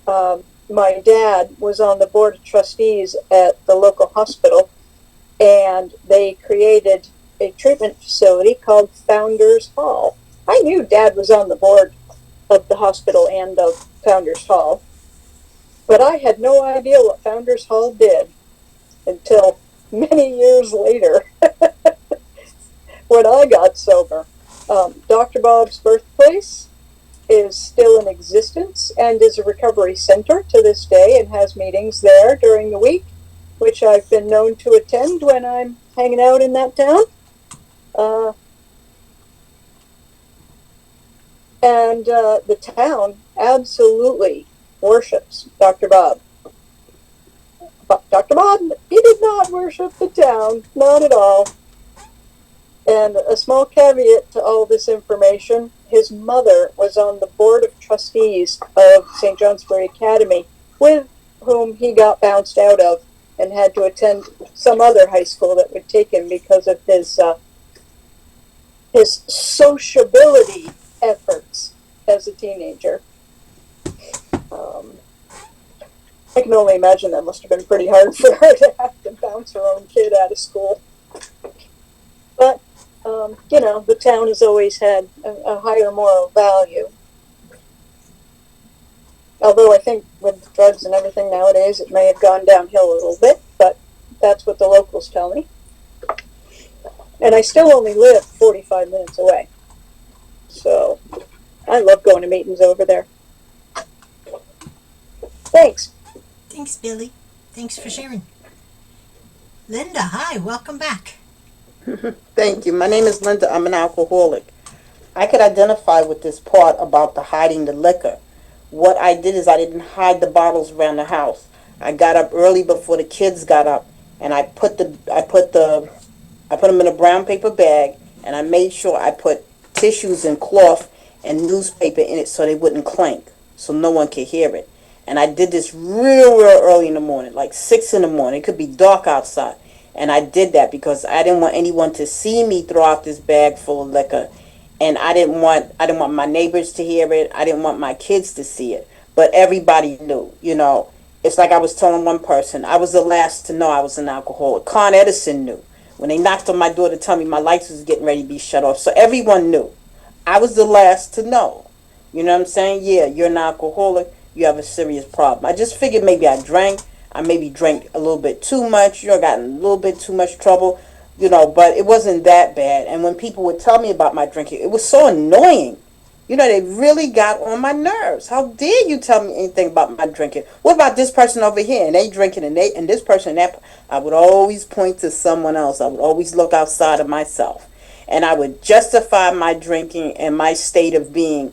my dad was on the board of trustees at the local hospital, and they created a treatment facility called Founders Hall. I knew Dad was on the board of the hospital and of Founders Hall, but I had no idea what Founders Hall did until many years later when I got sober. Dr. Bob's birthplace is still in existence and is a recovery center to this day and has meetings there during the week, which I've been known to attend when I'm hanging out in that town. And the town absolutely worships Dr. Bob. But Dr. Bob, he did not worship the town, not at all. And a small caveat to all this information, his mother was on the board of trustees of St. Johnsbury Academy, with whom he got bounced out of and had to attend some other high school that would take him because of his sociability efforts as a teenager. I can only imagine that must have been pretty hard for her to have to bounce her own kid out of school. But, you know, the town has always had a higher moral value. Although I think with drugs and everything nowadays, it may have gone downhill a little bit, but that's what the locals tell me. And I still only live 45 minutes away. So I love going to meetings over there. Thanks. Thanks, Billy. Thanks for sharing. Linda, hi, welcome back. Thank you. My name is Linda. I'm an alcoholic. I could identify with this part about the hiding the liquor. What I did is I didn't hide the bottles around the house. I got up early before the kids got up, and I put them in a brown paper bag, and I made sure I put tissues and cloth and newspaper in it so they wouldn't clink, so no one could hear it. And I did this real early in the morning, like 6 in the morning. It could be dark outside. And I did that because I didn't want anyone to see me throw out this bag full of liquor. And I didn't want my neighbors to hear it. I didn't want my kids to see it. But everybody knew, you know. It's like I was telling one person, I was the last to know I was an alcoholic. Con Edison knew. When they knocked on my door to tell me my lights was getting ready to be shut off. So everyone knew. I was the last to know. You know what I'm saying? Yeah, you're an alcoholic. You have a serious problem. I just figured maybe I drank. I maybe drank a little bit too much. You know, got in a little bit too much trouble. You know, but it wasn't that bad. And when people would tell me about my drinking, it was so annoying. You know, they really got on my nerves. How dare you tell me anything about my drinking? What about this person over here? And they drinking, and this person and that. I would always point to someone else. I would always look outside of myself. And I would justify my drinking and my state of being,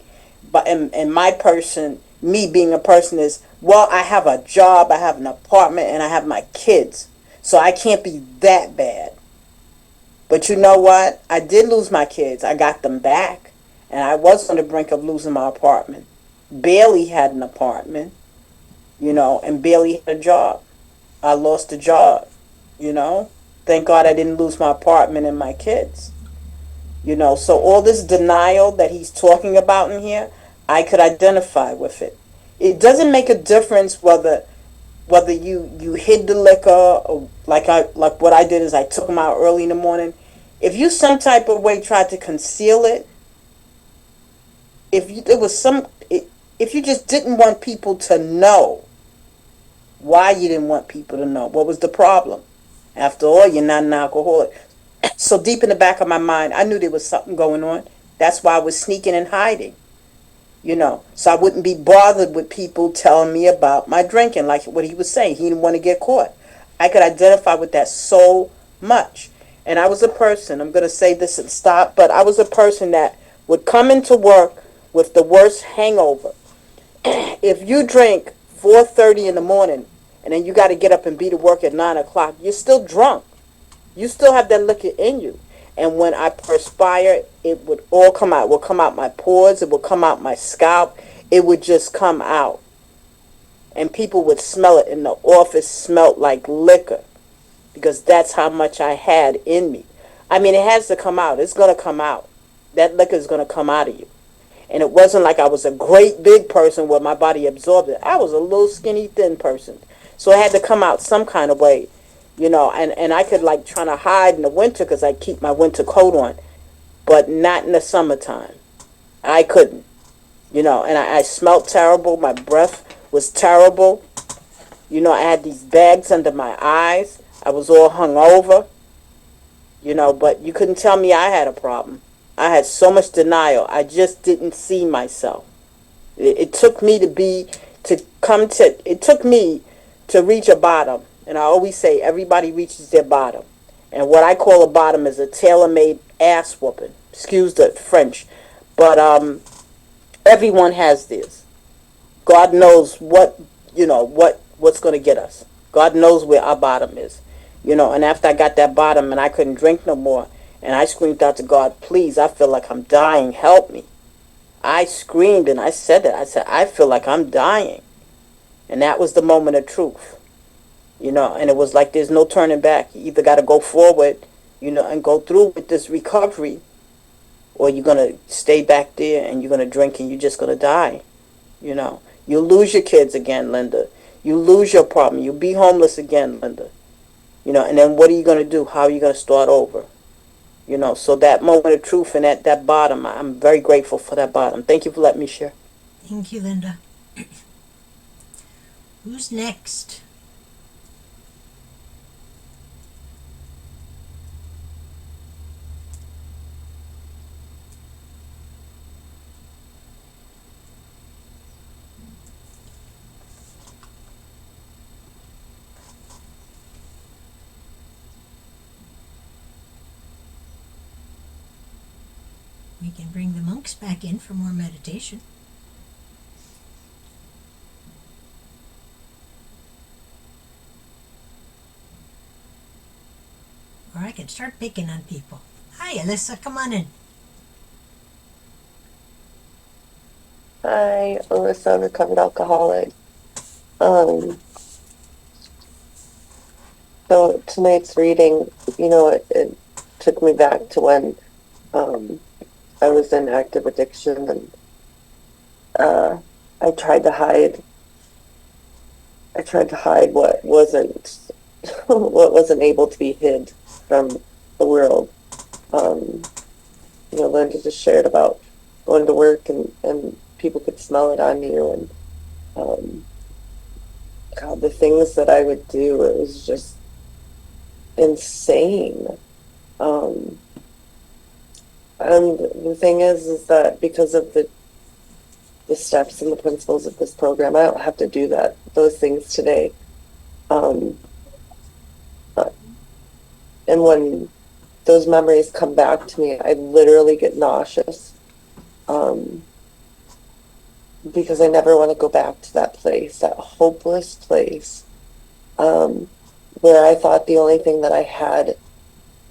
and my person, me being a person is, well, I have a job, I have an apartment, and I have my kids. So I can't be that bad. But you know what? I did lose my kids. I got them back. And I was on the brink of losing my apartment. Bailey had an apartment, you know, and Bailey had a job. I lost a job, you know. Thank God I didn't lose my apartment and my kids. You know, so all this denial that he's talking about in here, I could identify with it. It doesn't make a difference whether you hid the liquor or like what I did is I took them out early in the morning. If you some type of way tried to conceal it, if you just didn't want people to know, why you didn't want people to know? What was the problem? After all, you're not an alcoholic. So deep in the back of my mind, I knew there was something going on. That's why I was sneaking and hiding. You know, so I wouldn't be bothered with people telling me about my drinking, like what he was saying. He didn't want to get caught. I could identify with that so much. And I was a person, I'm going to say this and stop, but I was a person that would come into work with the worst hangover. If you drink 4:30 in the morning and then you got to get up and be to work at 9 o'clock, you're still drunk. You still have that liquor in you. And when I perspire, it would all come out. It would come out my pores. It would come out my scalp. It would just come out. and people would smell it, and the office smelled like liquor because that's how much I had in me. I mean, it has to come out. It's going to come out. That liquor is going to come out of you. And it wasn't like I was a great big person where my body absorbed it. I was a little skinny thin person. So it had to come out some kind of way, and I could like trying to hide in the winter because I keep my winter coat on, but not in the summertime. I couldn't, and I smelled terrible. My breath was terrible. I had these bags under my eyes. I was all hung over, but you couldn't tell me I had a problem. I had so much denial. I just didn't see myself. It took me it took me to reach a bottom. And I always say everybody reaches their bottom. And what I call a bottom is a tailor-made ass whooping. Excuse the French. But everyone has this. God knows what's going to get us. God knows where our bottom is. And after I got that bottom and I couldn't drink no more, and I screamed out to God, please, I feel like I'm dying. Help me. I screamed and I said that. I said, I feel like I'm dying. And that was the moment of truth. And it was like there's no turning back. You either got to go forward, and go through with this recovery, or you're going to stay back there and you're going to drink and you're just going to die. You'll lose your kids again, Linda. You lose your problem. You'll be homeless again, Linda. And then what are you going to do? How are you going to start over? So that moment of truth and that bottom, I'm very grateful for that bottom. Thank you for letting me share. Thank you, Linda. Who's next? We can bring the monks back in for more meditation. Or I can start picking on people. Hi, Alyssa, come on in. Hi, Alyssa, recovered alcoholic. So tonight's reading, it took me back to when I was in active addiction, and I tried to hide what wasn't what wasn't able to be hid from the world. Linda just shared about going to work and people could smell it on you, and God, the things that I would do, it was just insane. And the thing is that because of the steps and the principles of this program, I don't have to do those things today. And when those memories come back to me, I literally get nauseous. Because I never want to go back to that place, that hopeless place, where I thought the only thing that I had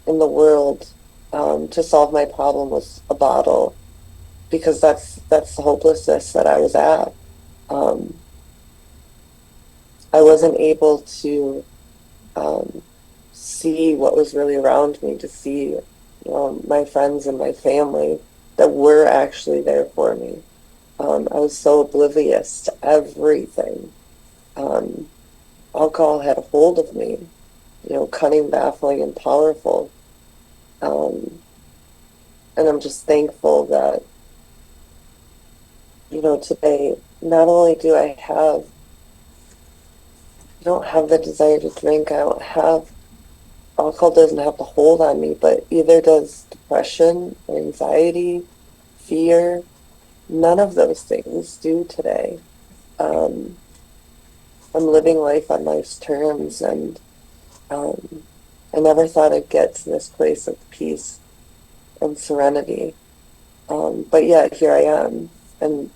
in the world to solve my problem was a bottle, because that's the hopelessness that I was at. I wasn't able to see what was really around me, to see my friends and my family that were actually there for me. I was so oblivious to everything. Alcohol had a hold of me, cunning, baffling, and powerful. And I'm just thankful that, today, not only do I don't have the desire to drink, alcohol doesn't have the hold on me, but either does depression, anxiety, fear. None of those things do today. I'm living life on life's terms, and I never thought I'd get to this place of peace and serenity. But yet here I am, and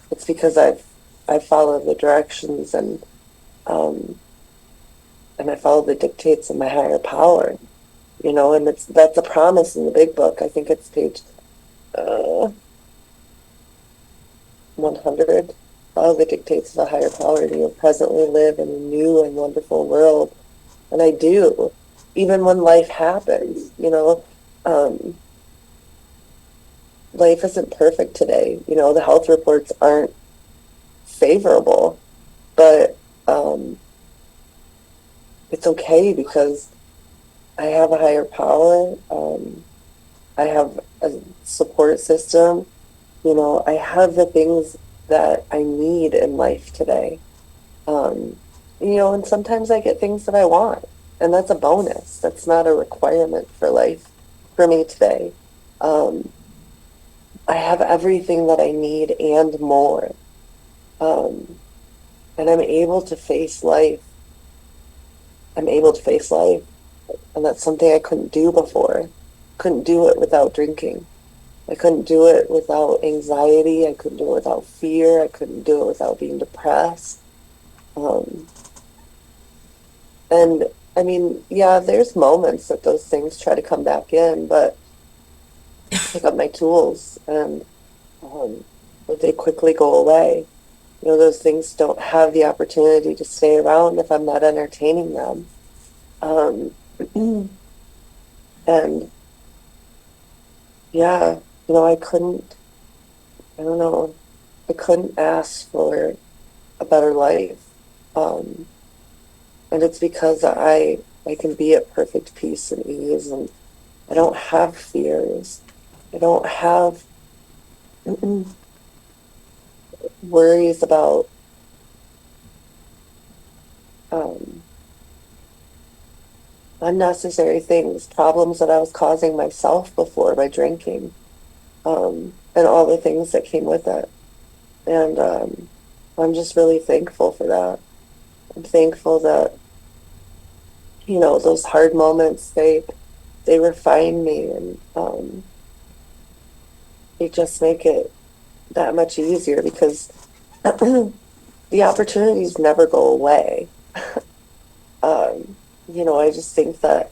it's because I followed the directions and I followed the dictates of my higher power, and that's a promise in the big book. I think it's page 100. love, it dictates the higher power to presently live in a new and wonderful world. And I do, even when life happens, life isn't perfect today. The health reports aren't favorable, but it's okay because I have a higher power. I have a support system. I have the things that I need in life today. And sometimes I get things that I want, and that's a bonus. That's not a requirement for life for me today. I have everything that I need and more. And I'm able to face life. I'm able to face life. And that's something I couldn't do before. Couldn't do it without drinking. I couldn't do it without anxiety. I couldn't do it without fear. I couldn't do it without being depressed. And I mean, yeah, there's moments that those things try to come back in, but I pick up my tools and they quickly go away. Those things don't have the opportunity to stay around if I'm not entertaining them. And yeah, I don't know, I couldn't ask for a better life. And it's because I can be at perfect peace and ease, and I don't have fears. I don't have worries about unnecessary things, problems that I was causing myself before by drinking, and all the things that came with it. And I'm just really thankful for that. I'm thankful that, those hard moments, they refine me, and they just make it that much easier because the opportunities never go away. I just think that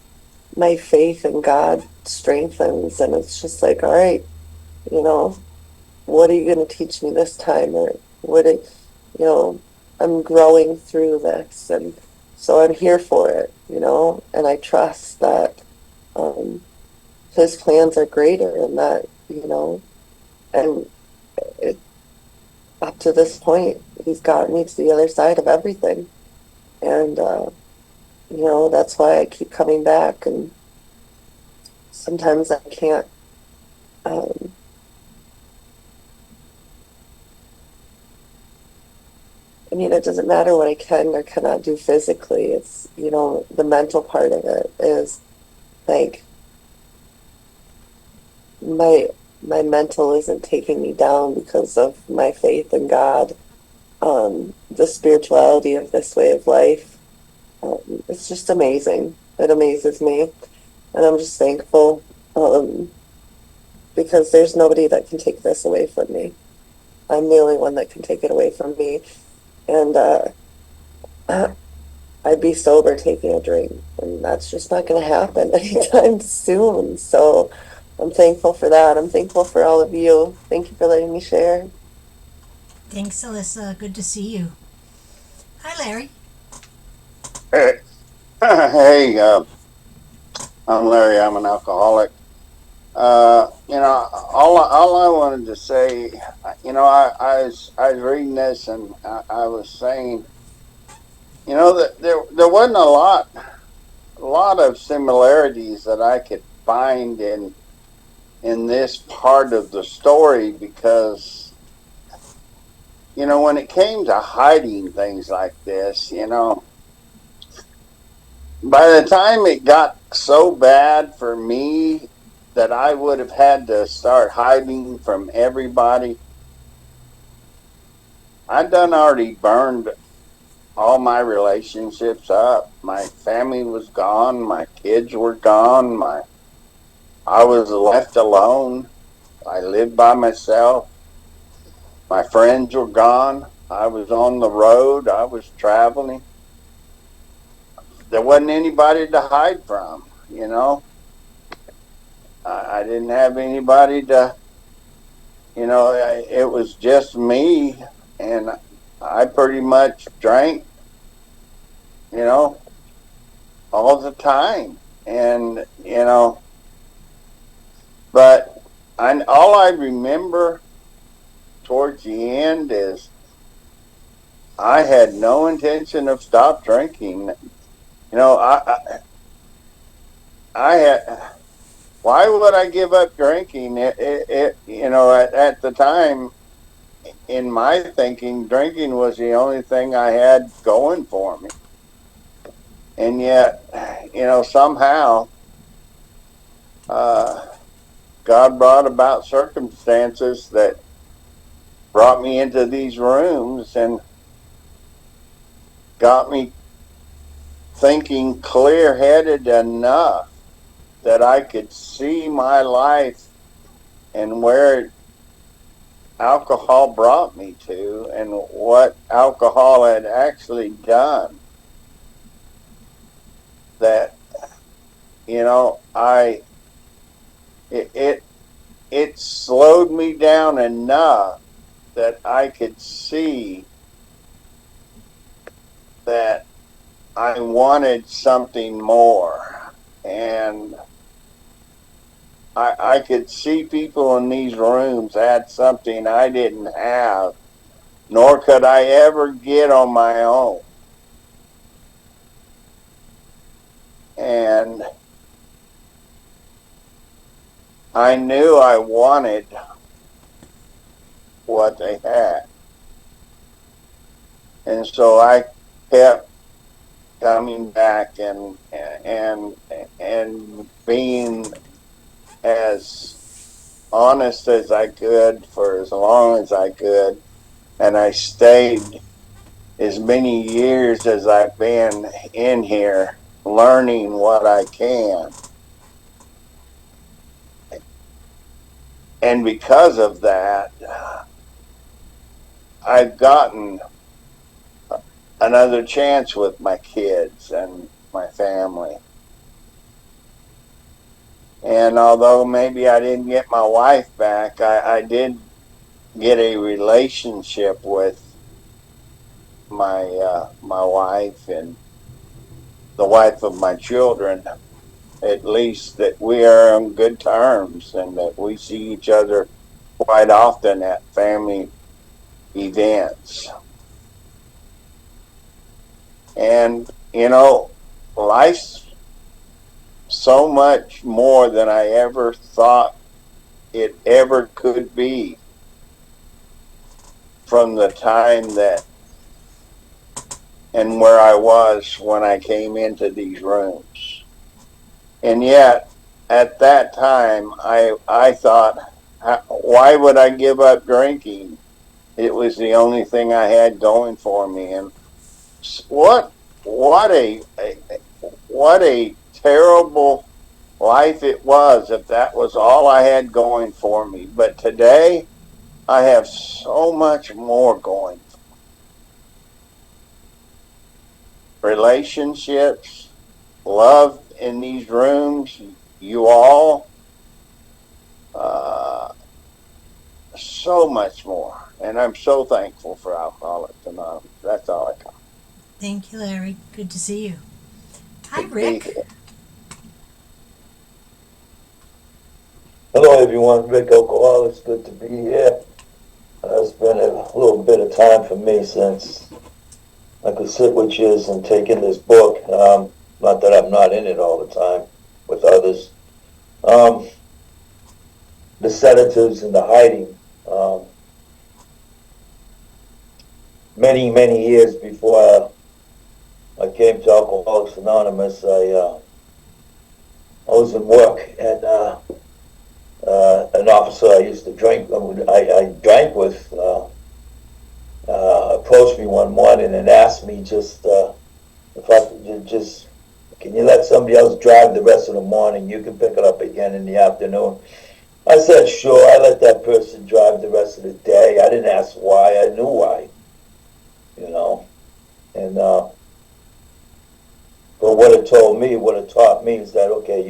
my faith in God strengthens, and it's just like, all right, what are you going to teach me this time? Or I'm growing through this, and so I'm here for it, and I trust that his plans are greater, and that, and it, up to this point, he's gotten me to the other side of everything. And, that's why I keep coming back, and sometimes I can't, it doesn't matter what I can or cannot do physically. It's, the mental part of it is like my mental isn't taking me down because of my faith in God. The spirituality of this way of life, it's just amazing. It amazes me, and I'm just thankful because there's nobody that can take this away from me. I'm the only one that can take it away from me, and I'd be sober taking a drink, and that's just not going to happen anytime soon. So I'm thankful for that. I'm thankful for all of you. Thank you for letting me share. Thanks, Alyssa. Good to see you. Hi, Larry. Hey, I'm Larry. I'm an alcoholic. All I wanted to say, I was reading this, and I was saying, that there wasn't a lot of similarities that I could find in this part of the story, because when it came to hiding things like this, by the time it got so bad for me that I would have had to start hiding from everybody, I done already burned all my relationships up. My family was gone, my kids were gone, I was left alone. I lived by myself. My friends were gone. I was on the road. I was traveling. There wasn't anybody to hide from, I didn't have anybody to, it was just me. And I pretty much drank, all the time. And, but all I remember towards the end is I had no intention of stop drinking. I had, why would I give up drinking? At the time, in my thinking, drinking was the only thing I had going for me. And yet, somehow, God brought about circumstances that brought me into these rooms and got me thinking clear-headed enough that I could see my life and where alcohol brought me to and what alcohol had actually done. That, it slowed me down enough that I could see that I wanted something more. And I could see people in these rooms had something I didn't have, nor could I ever get on my own. And I knew I wanted what they had. And so I kept coming back and being as honest as I could for as long as I could. And I stayed as many years as I've been in here learning what I can. And because of that, I've gotten another chance with my kids and my family. And although maybe I didn't get my wife back, I did get a relationship with my wife and the wife of my children. At least that we are on good terms and that we see each other quite often at family events. And, life's so much more than I ever thought it ever could be from the time that and where I was when I came into these rooms. And yet, at that time, I thought, why would I give up drinking? It was the only thing I had going for me. And what a terrible life it was if that was all I had going for me. But today, I have so much more going for me. Relationships, love in these rooms, you all, so much more. And I'm so thankful for Alcoholics Anonymous. That's all I got. Thank you, Larry. Good to see you. Hi, Rick. Hello, everyone. Rick Alcohol. It's good to be here. It's been a little bit of time for me since I could sit with you and take in this book. Not that I'm not in it all the time with others. The sedatives and the hiding. Many years before I came to Alcoholics Anonymous, I was in work, and an officer I used to drink, I drank with, approached me one morning and asked me just if I could just, can you let somebody else drive the rest of the morning? You can pick it up again in the afternoon. I said, sure. I let that person drive the rest of the day. I didn't ask why. I knew why, And but what it taught me is that, okay,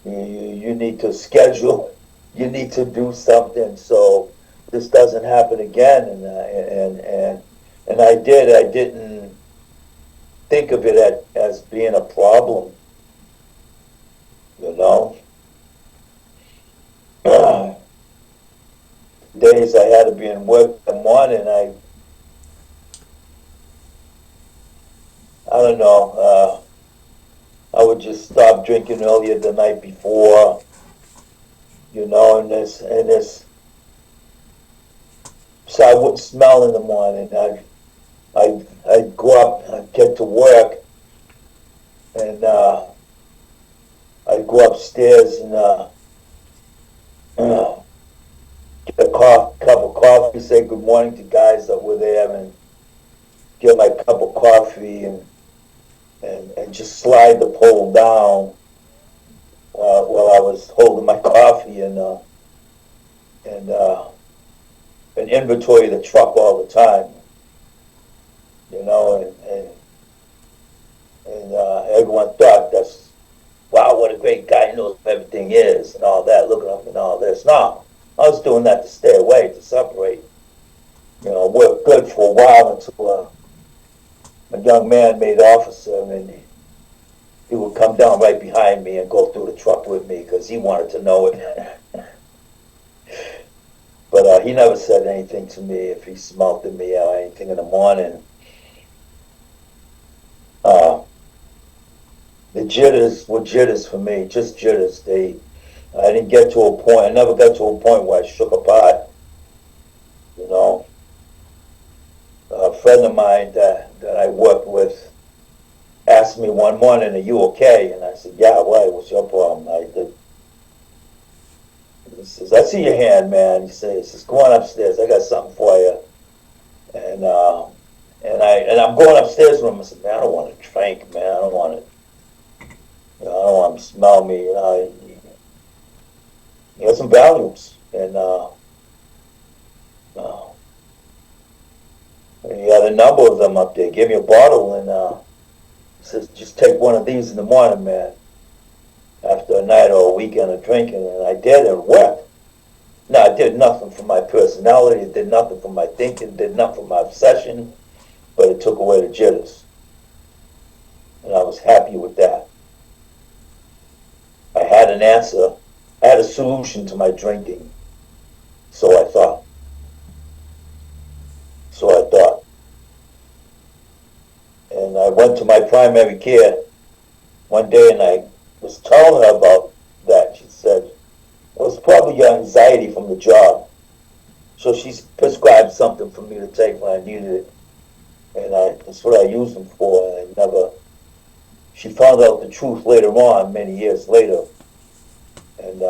you need to schedule, you need to do something. So this doesn't happen again. And I didn't think of it as being a problem, you know. Days I had to be in work in the morning, I don't know, I would just stop drinking earlier the night before, you know, so I wouldn't smell in the morning. I'd go up, I'd get to work, and I'd go upstairs and get a cup of coffee, say good morning to guys that were there, and get my cup of coffee and just slide the pole down while I was holding my coffee and inventory the truck all the time, you know, and everyone thought that's, wow, what a great guy, he knows what everything is and all that, looking up and all this. No, I was doing that to stay away, to separate. You know, worked good for a while until a young man made officer, and he would come down right behind me and go through the truck with me because he wanted to know it. But he never said anything to me if he smelled at me or anything in the morning. The jitters were jitters for me, just jitters. I didn't get to a point, I never got to a point where I shook apart, you know. A friend of mine that I worked with asked me one morning, "Are you okay?" And I said, "Yeah, why? What's your problem?" He says, "I see your hand, man." He says, "Go on upstairs. I got something for you." And I'm going upstairs with him. I said, "Man, I don't want to drink, man. I don't want to. You know, I don't want him to smell me. You know, he had some values, and he had a number of them up there. He gave me a bottle, and he says, "Just take one of these in the morning, man, after a night or a weekend of drinking." And I did, and it worked. Now, it did nothing for my personality. It did nothing for my thinking. It did nothing for my obsession, but it took away the jitters, and I was happy with that. I had an answer. I had a solution to my drinking. So I thought. And I went to my primary care one day and I was telling her about that. She said, "Well, it's probably your anxiety from the job." So she prescribed something for me to take when I needed it. And that's what I used them for. And she found out the truth later on, many years later. And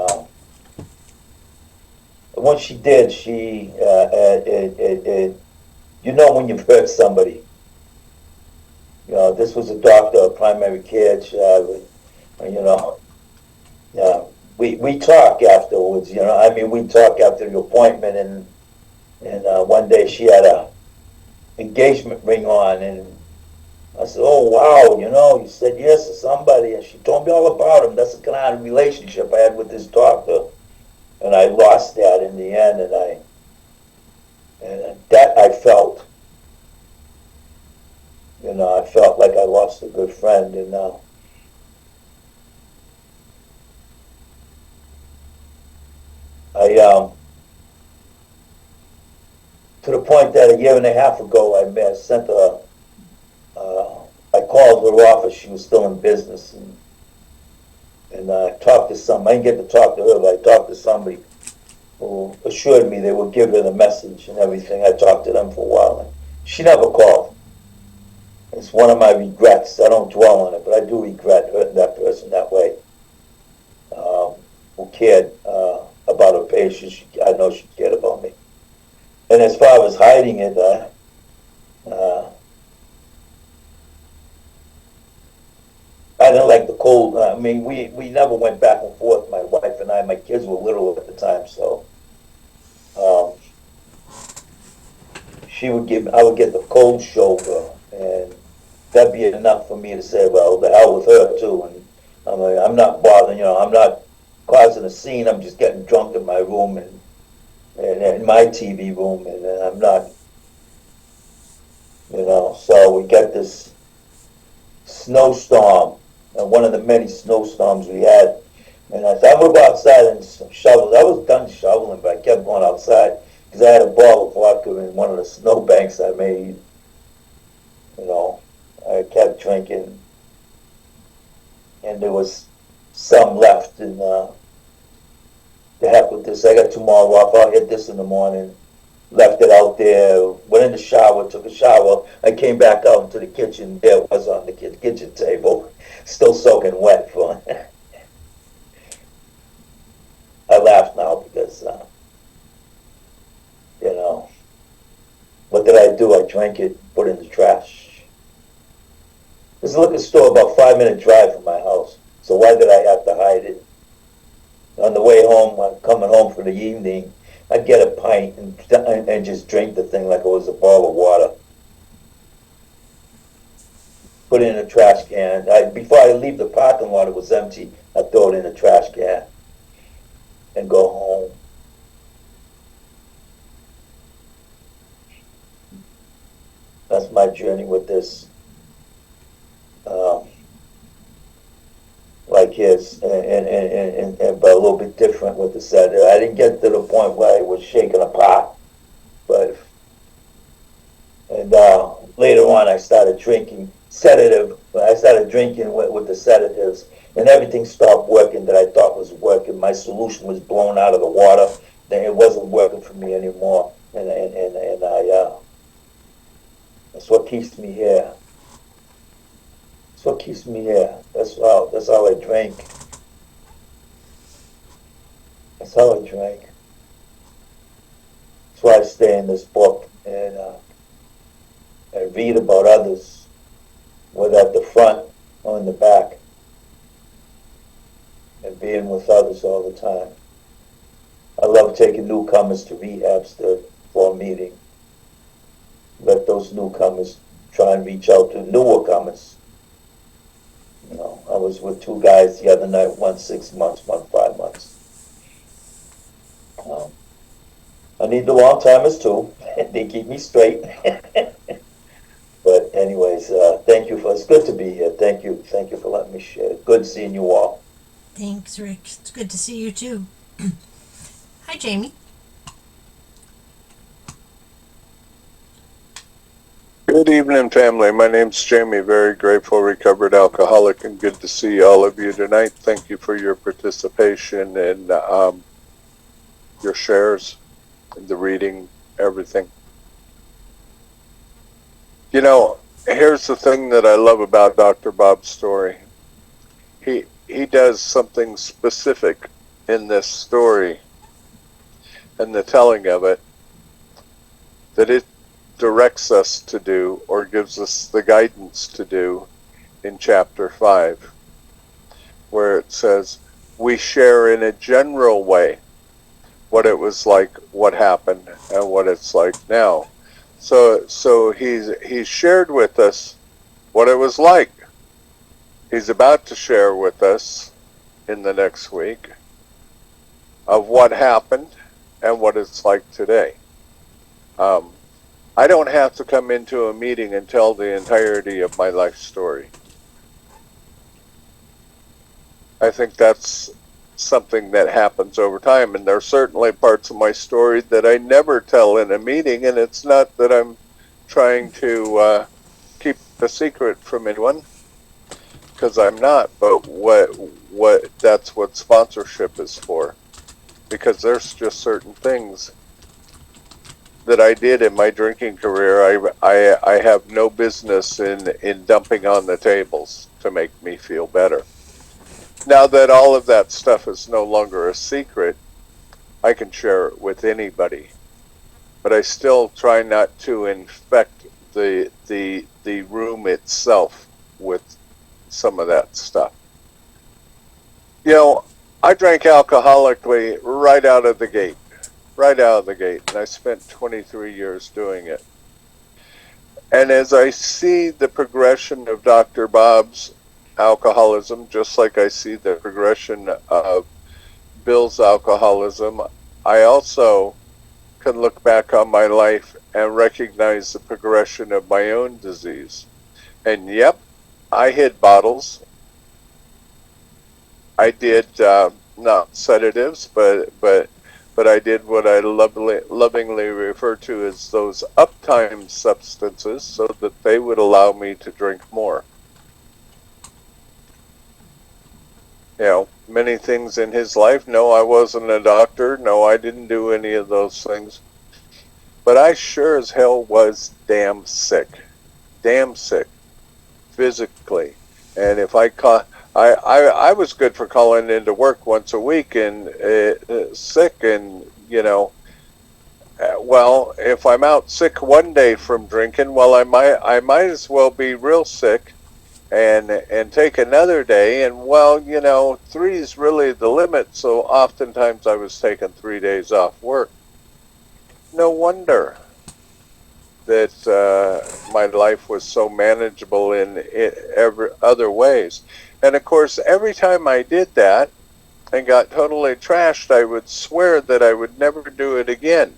once she did, you know when you've hurt somebody. You know, this was a doctor, a primary care, you know. We talk afterwards, you know. I mean, we talk after the appointment, and one day she had a engagement ring on, and I said, "Oh, wow, you know, you said yes to somebody," and she told me all about him. That's the kind of relationship I had with this doctor, and I lost that in the end, and that I felt, you know, I felt like I lost a good friend, and to the point that a year and a half ago, I called her office. She was still in business, and I talked to somebody. I didn't get to talk to her, but I talked to somebody who assured me they would give her the message and everything. I talked to them for a while, and she never called. It's one of my regrets. I don't dwell on it, but I do regret hurting that person that way. Who cared about her patients? I know she cared about me. And as far as hiding it, I didn't like the cold. I mean, we never went back and forth, my wife and I. My kids were little at the time, so I would get the cold shoulder, and that'd be enough for me to say, well, the hell with her too. And I'm not bothering, you know, I'm not causing a scene. I'm just getting drunk in my room, and in my TV room, and I'm not, so we got this snowstorm, one of the many snowstorms we had. And I thought, I'm gonna go outside and shovel. I was done shoveling, but I kept going outside because I had a bottle of vodka in one of the snowbanks I made. I kept drinking, and there was some left. And the heck with this, I got tomorrow off. I'll hit this in the morning. Left it out there. Went in the shower, took a shower. I came back out into the kitchen. There it was on the kitchen table, still soaking wet. I laugh now because, what did I do? I drank it, put it in the trash. There's a liquor store about 5-minute drive from my house, so why did I have to hide it? On the way home, I'm coming home for the evening, I'd get a pint and just drink the thing like it was a bottle of water. Put it in a trash can. Before I leave the parking lot, it was empty. I'd throw it in a trash can and go home. That's my journey with this. Like his, but a little bit different with the sedative. I didn't get to the point where I was shaking apart, but later on I started drinking sedative. I started drinking with the sedatives, and everything stopped working that I thought was working. My solution was blown out of the water. Then it wasn't working for me anymore, and that's what keeps me here. That's what keeps me here. That's all I drank. That's all I drank. That's why I stay in this book and read about others, whether at the front or in the back, and being with others all the time. I love taking newcomers to rehabs for a meeting. Let those newcomers try and reach out to newer comers. I was with 2 guys the other night, one 6 months, one 5 months. I need the long timers too. They keep me straight. But anyways, it's good to be here. Thank you for letting me share. Good seeing you all. Thanks, Rick. It's good to see you too. Hi, Jamie. Good evening, family. My name's Jamie, very grateful recovered alcoholic, and good to see all of you tonight. Thank you for your participation and your shares, the reading, everything. Here's the thing that I love about Dr. Bob's story. He does something specific in this story and the telling of it that it directs us to do, or gives us the guidance to do, in chapter 5, where it says we share in a general way what it was like, what happened, and what it's like now. So he's shared with us what it was like. He's about to share with us in the next week of what happened and what it's like today. I don't have to come into a meeting and tell the entirety of my life story. I think that's something that happens over time, and there are certainly parts of my story that I never tell in a meeting, and it's not that I'm trying to keep the secret from anyone, because I'm not, but that's what sponsorship is for, because there's just certain things that I did in my drinking career I have no business in dumping on the tables to make me feel better. Now that all of that stuff is no longer a secret, I can share it with anybody. But I still try not to infect the room itself with some of that stuff. I drank alcoholically right out of the gate. And I spent 23 years doing it. And as I see the progression of Dr. Bob's alcoholism, just like I see the progression of Bill's alcoholism, I also can look back on my life and recognize the progression of my own disease. And yep, I hid bottles. I did not sedatives, but I did what I lovingly refer to as those uptime substances, so that they would allow me to drink more. You know, many things in his life. No, I wasn't a doctor. No, I didn't do any of those things. But I sure as hell was damn sick, physically. And if I was good for calling into work once a week and sick, and you know, well, if I'm out sick one day from drinking, well, I might as well be real sick and take another day, and well, you know, 3 is really the limit. So oftentimes I was taking 3 days off work. No wonder that my life was so manageable in every other ways. And of course, every time I did that and got totally trashed, I would swear that I would never do it again.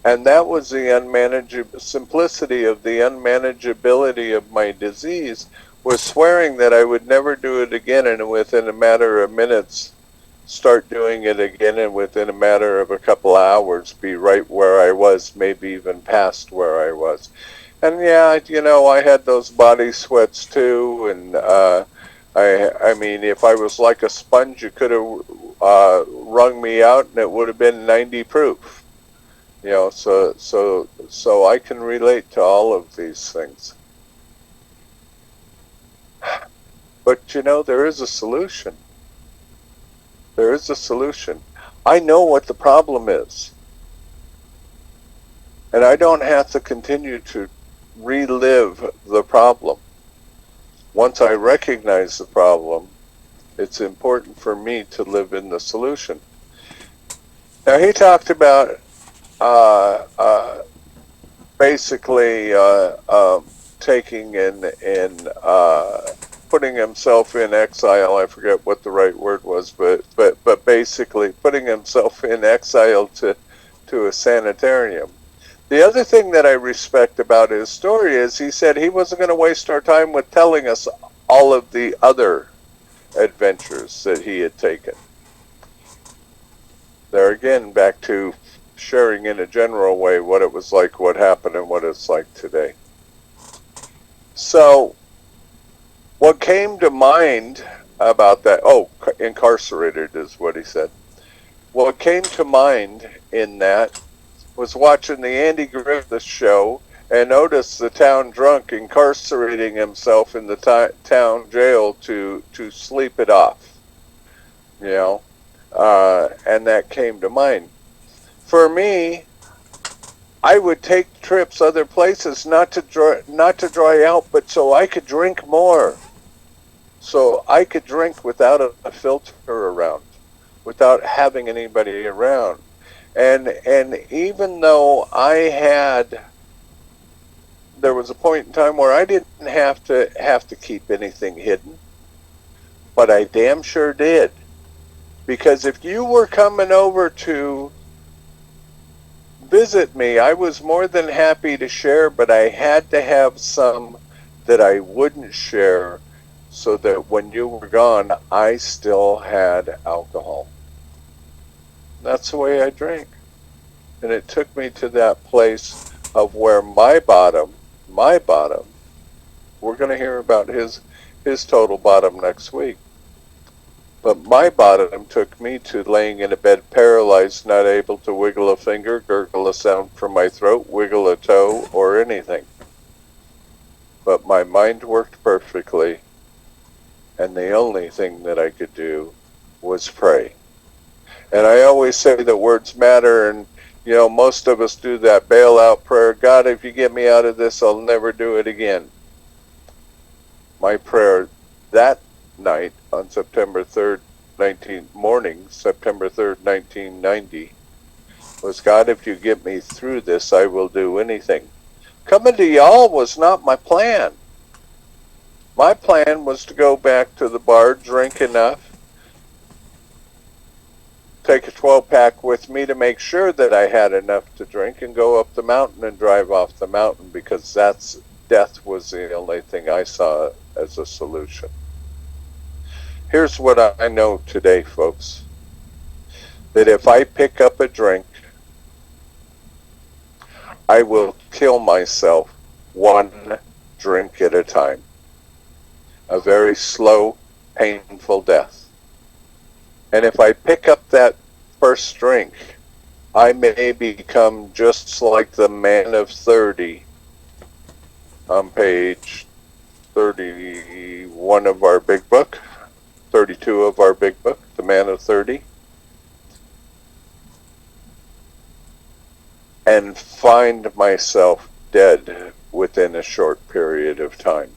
And that was the simplicity of the unmanageability of my disease, was swearing that I would never do it again, and within a matter of minutes start doing it again, and within a matter of a couple of hours be right where I was, maybe even past where I was. And yeah, you know, I had those body sweats too, and I mean, if I was like a sponge, you could have wrung me out and it would have been 90 proof. You know, so I can relate to all of these things. But you know, there is a solution. There is a solution. I know what the problem is. And I don't have to continue to relive the problem. Once I recognize the problem, it's important for me to live in the solution. Now, he talked about basically taking and putting himself in exile. I forget what the right word was, but basically putting himself in exile to a sanitarium. The other thing that I respect about his story is he said he wasn't going to waste our time with telling us all of the other adventures that he had taken. There again, back to sharing in a general way what it was like, what happened, and what it's like today. So, what came to mind about that, incarcerated is what he said. What came to mind in that was watching the Andy Griffith show and noticed the town drunk incarcerating himself in the town jail to sleep it off. You know, and that came to mind. For me, I would take trips other places, not to dry out, but so I could drink more. So I could drink without a filter around, without having anybody around. And even though there was a point in time where I didn't have to keep anything hidden, but I damn sure did. Because if you were coming over to visit me, I was more than happy to share, but I had to have some that I wouldn't share, so that when you were gone, I still had alcohol. That's the way I drank. And it took me to that place of where my bottom, we're going to hear about his total bottom next week. But my bottom took me to laying in a bed paralyzed, not able to wiggle a finger, gurgle a sound from my throat, wiggle a toe, or anything. But my mind worked perfectly, and the only thing that I could do was pray. And I always say that words matter, and you know, most of us do that bailout prayer. God, if you get me out of this, I'll never do it again. My prayer that night on September 3rd, September 3rd, 1990, was, God, if you get me through this, I will do anything. Coming to y'all was not my plan. My plan was to go back to the bar, drink enough, take a 12-pack with me to make sure that I had enough to drink and go up the mountain and drive off the mountain, because death was the only thing I saw as a solution. Here's what I know today, folks, that if I pick up a drink, I will kill myself one drink at a time. A very slow, painful death. And if I pick up that first drink, I may become just like the man of 30 on page 31 of our big book, 32 of our big book, the man of 30, and find myself dead within a short period of time.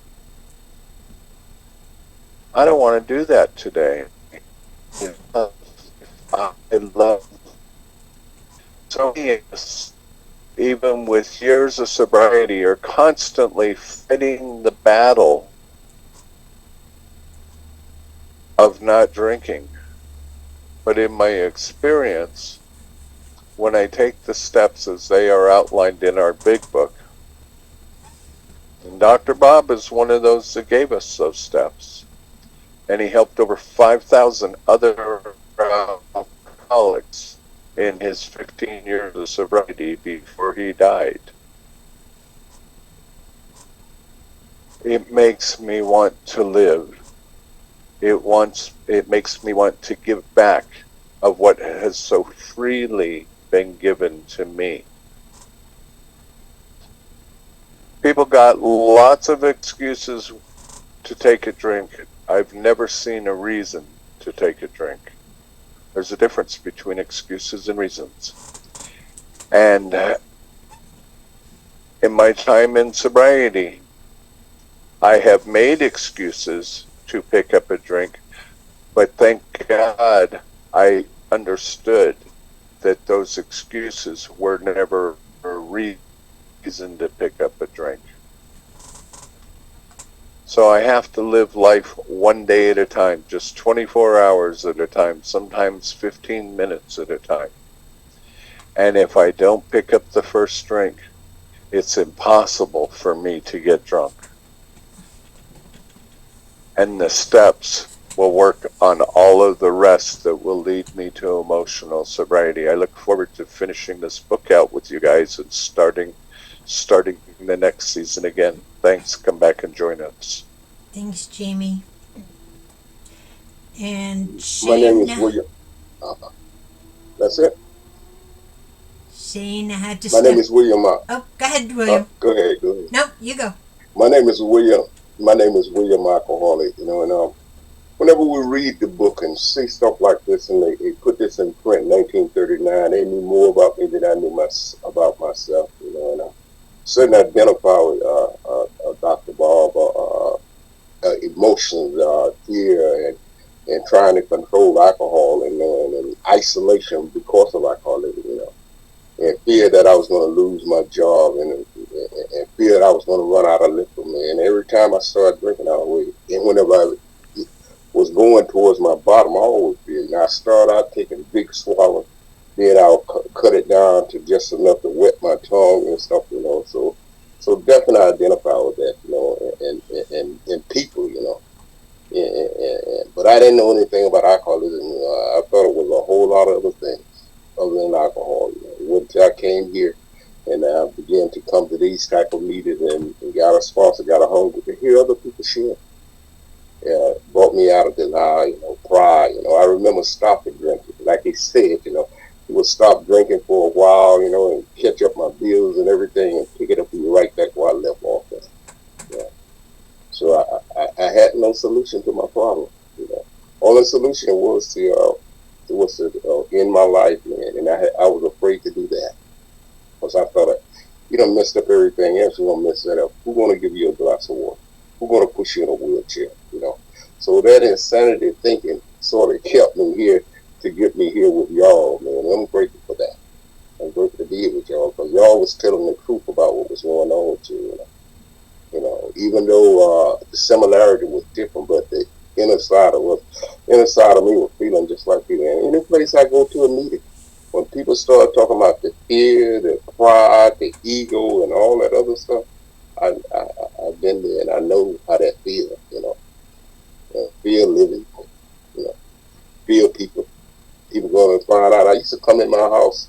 I don't want to do that today. I love so many of us, even with years of sobriety, are constantly fighting the battle of not drinking. But in my experience, when I take the steps as they are outlined in our big book, and Dr. Bob is one of those that gave us those steps, and he helped over 5,000 other alcoholics in his 15 years of sobriety before he died. It makes me want to live. It makes me want to give back of what has so freely been given to me. People got lots of excuses to take a drink. I've never seen a reason to take a drink. There's a difference between excuses and reasons. And in my time in sobriety, I have made excuses to pick up a drink, but thank God I understood that those excuses were never a reason to pick up a drink. So I have to live life one day at a time, just 24 hours at a time, sometimes 15 minutes at a time. And if I don't pick up the first drink, it's impossible for me to get drunk. And the steps will work on all of the rest that will lead me to emotional sobriety. I look forward to finishing this book out with you guys and starting the next season again. Thanks. Come back and join us. Thanks, Jamie. And My name is Shane. William. That's it. Shane had to My name is William. Oh, go ahead, William. Go ahead. No, you go. My name is William. My name is William Alcoholic. And whenever we read the book and see stuff like this, and they put this in print in 1939, they knew more about me than I knew about myself. And I certainly identify with Dr. Bob, emotions, fear, and trying to control alcohol, and isolation because of alcoholism, and fear that I was going to lose my job, and fear that I was going to run out of liquor, man. Every time I started drinking, and whenever I was going towards my bottom, I always did. And I started out taking big swallows, then I'll cut it down to just enough to wet my tongue and stuff, So definitely identify with that, and people, but I didn't know anything about alcoholism. I thought it was a whole lot of other things other than alcohol. Once I came here and I began to come to these type of meetings and got a sponsor, got a hunger to hear other people share. Brought me out of denial, pride. I remember stopping drinking. Like he said, he would stop drinking for a while, and catch up my bills and everything and pick it up and be right back where I left off at. So I had no solution to my problem. Only solution was to end my life, man, and I was afraid to do that because I thought, you done messed up everything else. You gonna mess that up. Who's gonna give you a glass of water? Who's gonna push you in a wheelchair? So that insanity thinking sort of kept me here to get me here with y'all, man. I'm grateful for that. I'm grateful to be here with y'all because y'all was telling the truth about what was going on with you. Even though the similarity was different, but the inner side of me was feeling just just like you. And any place I go to a meeting, when people start talking about the fear, the pride, the ego, and all that other stuff, I've been there and I know how that feels. Fear living, fear people. People going to find out. I used to come in my house.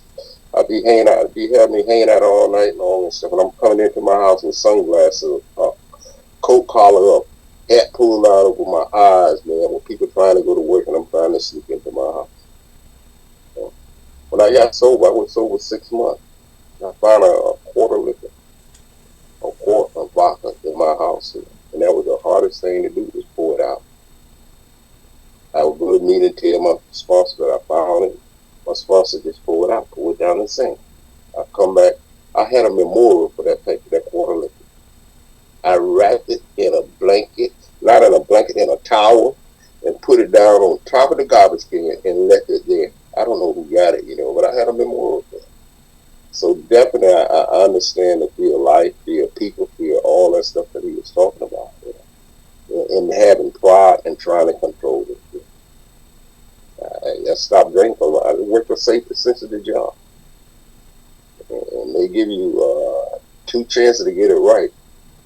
I'd be hanging out. Be having me hanging out all night long and stuff. And I'm coming into my house with sunglasses, coat collar up, hat pulled out over my eyes, man. When people trying to go to work and I'm trying to sneak into my house. When I got sober, I was sober 6 months. I found a quarter liquor, a quart of vodka in my house, and that was the hardest thing to do, was pour it out. I would go to meet and tell my sponsor that I found it. My sponsor just pulled it out, pulled it down the sink. I come back. I had a memorial for that paper, that quarter liquor. I wrapped it in a blanket, not in a blanket, in a towel, and put it down on top of the garbage can and left it there. I don't know who got it, but I had a memorial for it. So definitely, I understand the fear of life, fear of people, fear of all that stuff that he was talking about, and having pride and trying to control it. I stopped drinking. I worked for Safe Sensitive Job, and they give you 2 chances to get it right.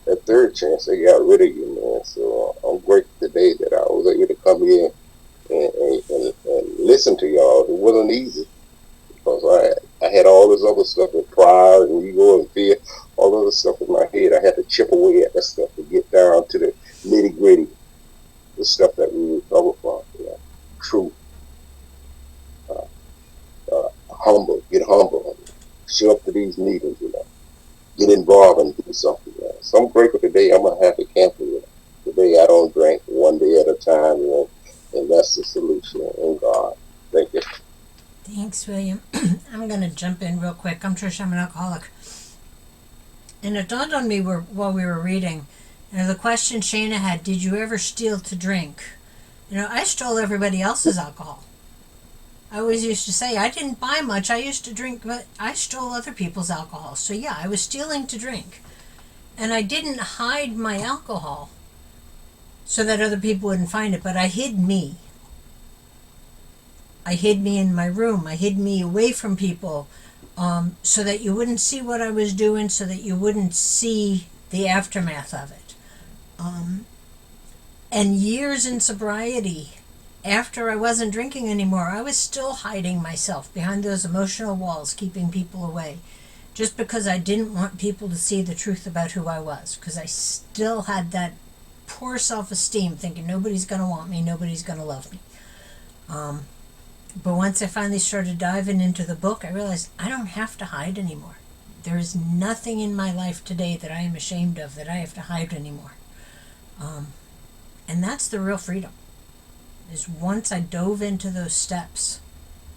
That 3rd chance, they got rid of you, man. So I'm grateful today that I was able to come in and listen to y'all. It wasn't easy because I had all this other stuff with pride and ego and fear, all other stuff in my head. I had to chip away at that stuff to get down to the nitty gritty, the stuff that we recover from. Truth, get humble, show up to these meetings, get involved and do something. So I'm grateful today. I'm a happy camper. Today I don't drink, one day at a time, and that's the solution in God. Thank you. Thanks, William. I'm going to jump in real quick. I'm Trish. I'm an alcoholic. And it dawned on me while we were reading, the question Shana had, did you ever steal to drink? I stole everybody else's alcohol. I always used to say, I didn't buy much. I used to drink, but I stole other people's alcohol. So yeah, I was stealing to drink. And I didn't hide my alcohol so that other people wouldn't find it, but I hid me. I hid me in my room. I hid me away from people so that you wouldn't see what I was doing, so that you wouldn't see the aftermath of it. And years in sobriety, after I wasn't drinking anymore, I was still hiding myself behind those emotional walls, keeping people away, just because I didn't want people to see the truth about who I was, because I still had that poor self-esteem, thinking nobody's going to want me, nobody's going to love me. But once I finally started diving into the book, I realized I don't have to hide anymore. There is nothing in my life today that I am ashamed of that I have to hide anymore. And that's the real freedom, is once I dove into those steps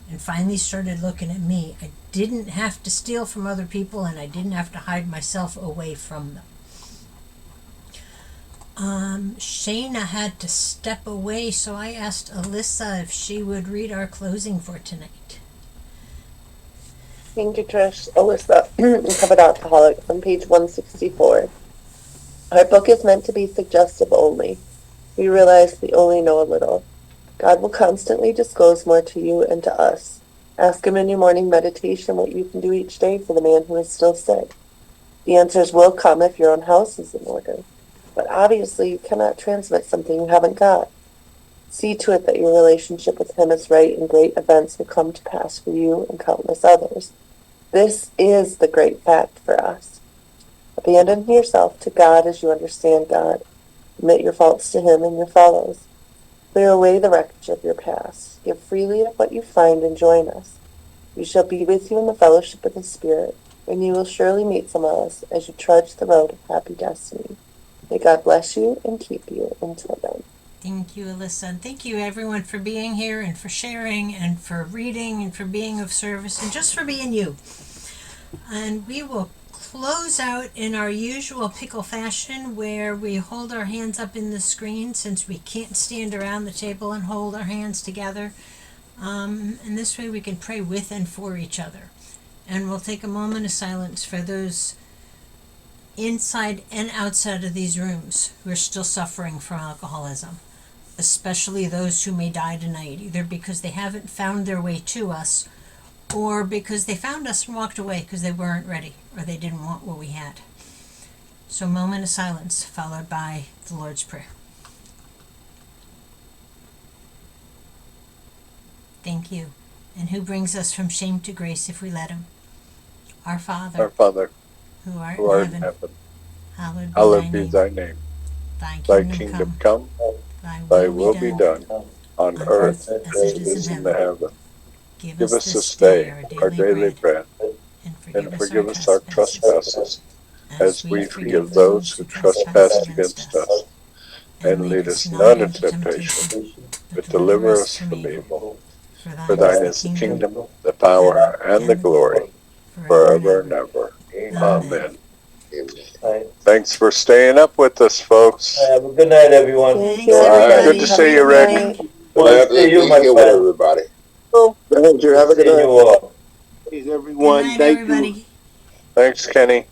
and finally started looking at me, I didn't have to steal from other people and I didn't have to hide myself away from them. Shana had to step away, so I asked Alyssa if she would read our closing for tonight. Thank you, Trish. Alyssa, Recovered Alcoholic, on page 164. Our book is meant to be suggestive only. We realize we only know a little. God will constantly disclose more to you and to us. Ask Him in your morning meditation what you can do each day for the man who is still sick. The answers will come if your own house is in order. But obviously you cannot transmit something you haven't got. See to it that your relationship with Him is right and great events will come to pass for you and countless others. This is the great fact for us. Abandon yourself to God as you understand God. Admit your faults to Him and your fellows. Clear away the wreckage of your past. Give freely of what you find and join us. We shall be with you in the fellowship of the Spirit, and you will surely meet some of us as you trudge the road of happy destiny. May God bless you and keep you until then. Thank you, Alyssa. And thank you, everyone, for being here and for sharing and for reading and for being of service and just for being you. And we will close out in our usual pickle fashion where we hold our hands up in the screen since we can't stand around the table and hold our hands together. And this way we can pray with and for each other. And we'll take a moment of silence for those inside and outside of these rooms who are still suffering from alcoholism. especially those who may die tonight, either because they haven't found their way to us or because they found us and walked away because they weren't ready or they didn't want what we had. So, a moment of silence followed by the Lord's Prayer. Thank you. And who brings us from shame to grace if we let him? Our Father, Our Father, who art who art in in heaven, heaven, hallowed be be thy name. thy Thy kingdom kingdom come, come, thy thy will will be be done done on on earth earth as it is in the heaven. Give Give us us this this day day our our daily bread, and and forgive us forgive our us our trespasses, trespasses, as as we we forgive forgive those those who who trespass trespass against against us. us. And And lead lead us us not not into into temptation, temptation, but but deliver deliver us us from from evil. evil. For For thine is thine the is the kingdom, kingdom, the the power, power, and the and the glory, glory, forever and forever and ever. ever. Amen. Amen. Thanks for staying up with us, folks. Have a good night, everyone. Thank Thanks, you, everybody. Good to Have see a you, good Rick. night. Well, see you, my with friend. everybody. Thank you. Have a good Seeing night. you all. Please, Good everyone. night, Thank you. everybody. Thanks, Kenny.